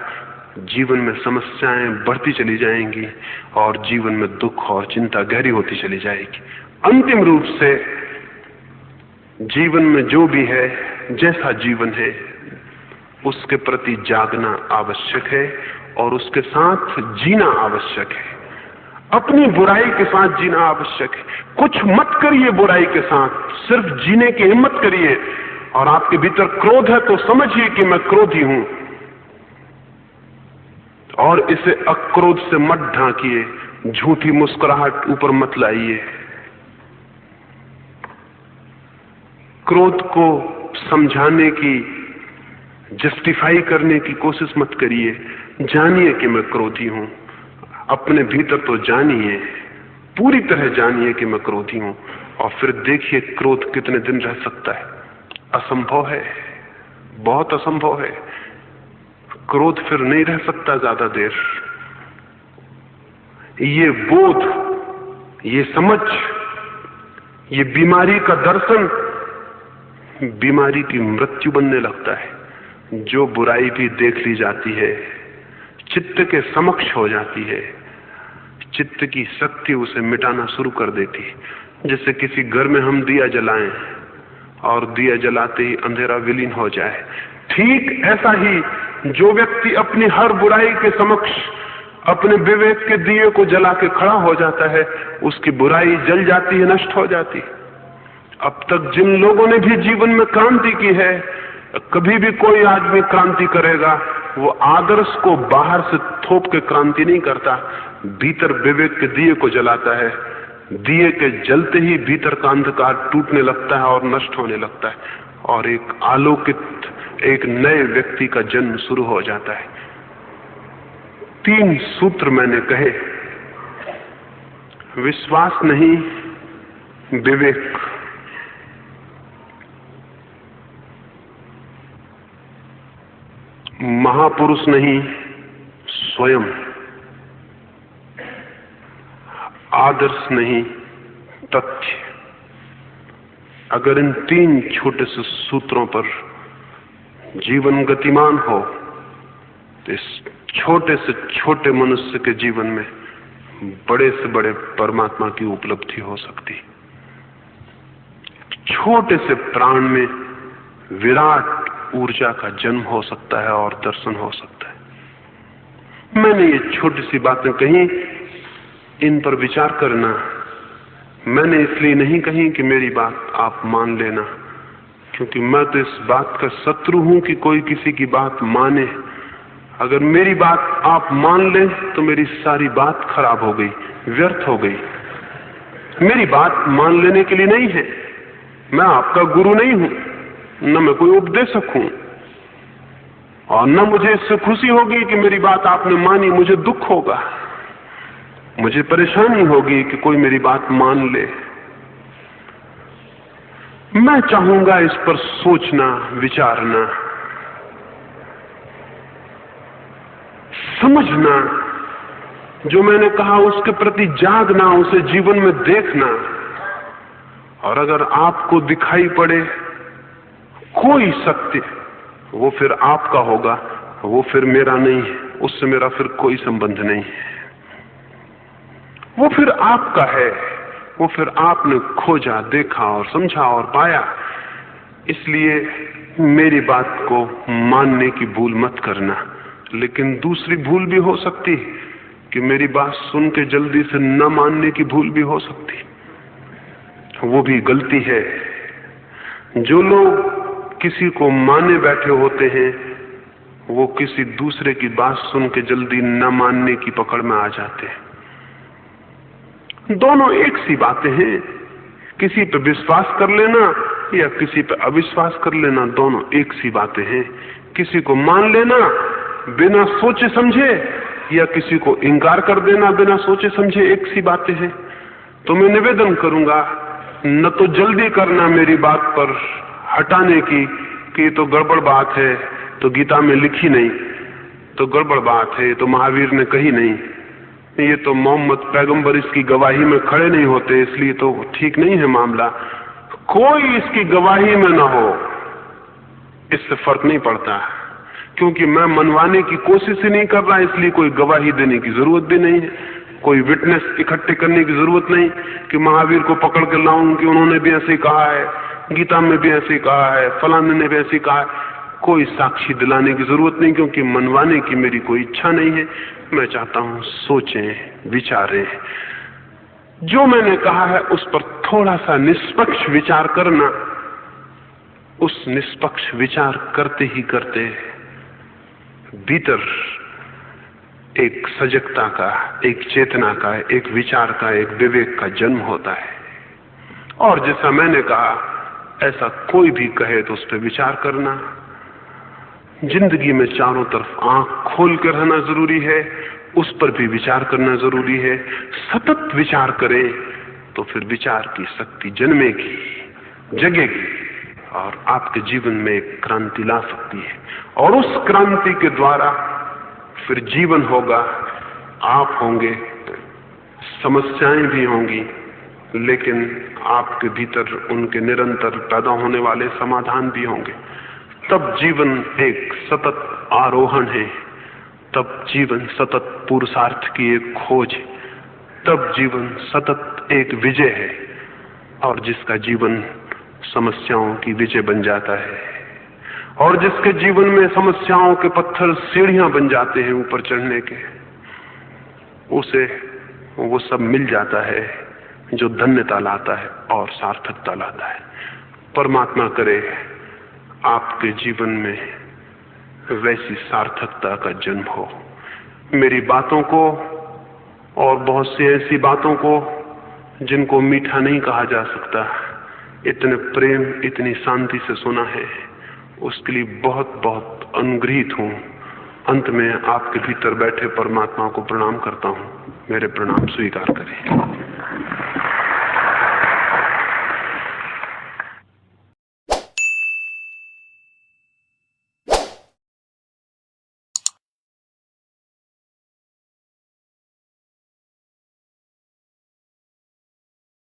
जीवन में समस्याएं बढ़ती चली जाएंगी और जीवन में दुख और चिंता गहरी होती चली जाएगी। अंतिम रूप से जीवन में जो भी है, जैसा जीवन है, उसके प्रति जागना आवश्यक है और उसके साथ जीना आवश्यक है। अपनी बुराई के साथ जीना आवश्यक है। कुछ मत करिए बुराई के साथ, सिर्फ जीने की हिम्मत करिए। और आपके भीतर क्रोध है तो समझिए कि मैं क्रोधी हूं, और इसे अक्रोध से मत ढांकिए, झूठी मुस्कुराहट ऊपर मत लाइए। क्रोध को समझाने की, जस्टिफाई करने की कोशिश मत करिए। जानिए कि मैं क्रोधी हूं। अपने भीतर तो जानिए, पूरी तरह जानिए कि मैं क्रोधी हूं, और फिर देखिए क्रोध कितने दिन रह सकता है। असंभव है, बहुत असंभव है। क्रोध फिर नहीं रह सकता ज्यादा देर। ये बोध, ये समझ, ये बीमारी का दर्शन बीमारी की मृत्यु बनने लगता है। जो बुराई भी देख ली जाती है चित्त के समक्ष हो जाती है, चित्त की शक्ति उसे मिटाना शुरू कर देती है। जैसे किसी घर में हम दिया जलाएं और दिया जलाते ही अंधेरा विलीन हो जाए, ठीक ऐसा ही जो व्यक्ति अपनी हर बुराई के समक्ष अपने विवेक के दिए को जला के खड़ा हो जाता है, उसकी बुराई जल जाती है, नष्ट हो जाती है। अब तक जिन लोगों ने भी जीवन में क्रांति की है, कभी भी कोई आदमी क्रांति करेगा, वो आदर्श को बाहर से थोप के क्रांति नहीं करता, भीतर विवेक के दिए को जलाता है। दिए के जलते ही भीतर का अंधकार टूटने लगता है और नष्ट होने लगता है, और एक आलोकित, एक नए व्यक्ति का जन्म शुरू हो जाता है। 3 सूत्र मैंने कहे, विश्वास नहीं, विवेक, महापुरुष नहीं, स्वयं, आदर्श नहीं, तथ्य। अगर इन 3 छोटे से सूत्रों पर जीवन गतिमान हो तो इस छोटे से छोटे मनुष्य के जीवन में बड़े से बड़े परमात्मा की उपलब्धि हो सकती। छोटे से प्राण में विराट ऊर्जा का जन्म हो सकता है और दर्शन हो सकता है। मैंने ये छोटी सी बातें कही, इन पर विचार करना। मैंने इसलिए नहीं कही कि मेरी बात आप मान लेना, क्योंकि मैं तो इस बात का शत्रु हूं कि कोई किसी की बात माने। अगर मेरी बात आप मान लें तो मेरी सारी बात खराब हो गई, व्यर्थ हो गई। मेरी बात मान लेने के लिए नहीं है। मैं आपका गुरु नहीं हूं, न मैं कोई उपदेशक हूं। और न मुझे इससे खुशी होगी कि मेरी बात आपने मानी, मुझे दुख होगा, मुझे परेशानी होगी कि कोई मेरी बात मान ले। मैं चाहूंगा इस पर सोचना, विचारना, समझना, जो मैंने कहा उसके प्रति जागना, उसे जीवन में देखना। और अगर आपको दिखाई पड़े कोई सत्य, वो फिर आपका होगा, वो फिर मेरा नहीं है, उससे मेरा फिर कोई संबंध नहीं है। वो फिर आपका है, वो फिर आपने खोजा, देखा और समझा और पाया। इसलिए मेरी बात को मानने की भूल मत करना। लेकिन दूसरी भूल भी हो सकती कि मेरी बात सुन के जल्दी से न मानने की भूल भी हो सकती। वो भी गलती है। जो लोग किसी को माने बैठे होते हैं, वो किसी दूसरे की बात सुन के जल्दी न मानने की पकड़ में आ जाते हैं। दोनों एक सी बातें हैं। किसी पे विश्वास कर लेना या किसी पे अविश्वास कर लेना, दोनों एक सी बातें हैं। किसी को मान लेना बिना सोचे समझे या किसी को इंकार कर देना बिना सोचे समझे, एक सी बातें हैं। तो मैं निवेदन करूंगा, न तो जल्दी करना मेरी बात पर हटाने की कि ये तो गड़बड़ बात है, तो गीता में लिखी नहीं, तो गड़बड़ बात है, तो महावीर ने कही नहीं, ये तो मोहम्मद पैगंबर इसकी गवाही में खड़े नहीं होते, इसलिए तो ठीक नहीं है मामला। कोई इसकी गवाही में ना हो, इससे फर्क नहीं पड़ता, क्योंकि मैं मनवाने की कोशिश ही नहीं कर रहा, इसलिए कोई गवाही देने की जरूरत भी नहीं है, कोई विटनेस इकट्ठे करने की जरूरत नहीं कि महावीर को पकड़ कर लाऊं कि उन्होंने भी ऐसे कहा है, गीता में भी ऐसे कहा है, फलाने ने भी ऐसे कहा है। कोई साक्षी दिलाने की जरूरत नहीं, क्योंकि मनवाने की मेरी कोई इच्छा नहीं है। मैं चाहता हूं सोचें, विचारें, जो मैंने कहा है उस पर थोड़ा सा निष्पक्ष विचार करना। उस निष्पक्ष विचार करते ही करते भीतर एक सजगता का, एक चेतना का, एक विचार का, एक विवेक का जन्म होता है। और जैसा मैंने कहा, ऐसा कोई भी कहे तो उस पर विचार करना। जिंदगी में चारों तरफ आंख खोल कर रहना जरूरी है, उस पर भी विचार करना जरूरी है। सतत विचार करें तो फिर विचार की शक्ति जन्मेगी, जगेगी और आपके जीवन में एक क्रांति ला सकती है। और उस क्रांति के द्वारा फिर जीवन होगा, आप होंगे, समस्याएं भी होंगी, लेकिन आपके भीतर उनके निरंतर पैदा होने वाले समाधान भी होंगे। तब जीवन एक सतत आरोहण है, तब जीवन सतत पुरुषार्थ की एक खोज है, तब जीवन सतत एक विजय है, और जिसका जीवन समस्याओं की विजय बन जाता है, और जिसके जीवन में समस्याओं के पत्थर सीढ़ियां बन जाते हैं ऊपर चढ़ने के, उसे वो सब मिल जाता है जो धन्यता लाता है और सार्थकता लाता है। परमात्मा करे आपके जीवन में वैसी सार्थकता का जन्म हो। मेरी बातों को और बहुत सी ऐसी बातों को जिनको मीठा नहीं कहा जा सकता, इतने प्रेम, इतनी शांति से सुना है, उसके लिए बहुत बहुत अनुग्रहित हूं। अंत में आपके भीतर बैठे परमात्मा को प्रणाम करता हूं। मेरे प्रणाम स्वीकार करें।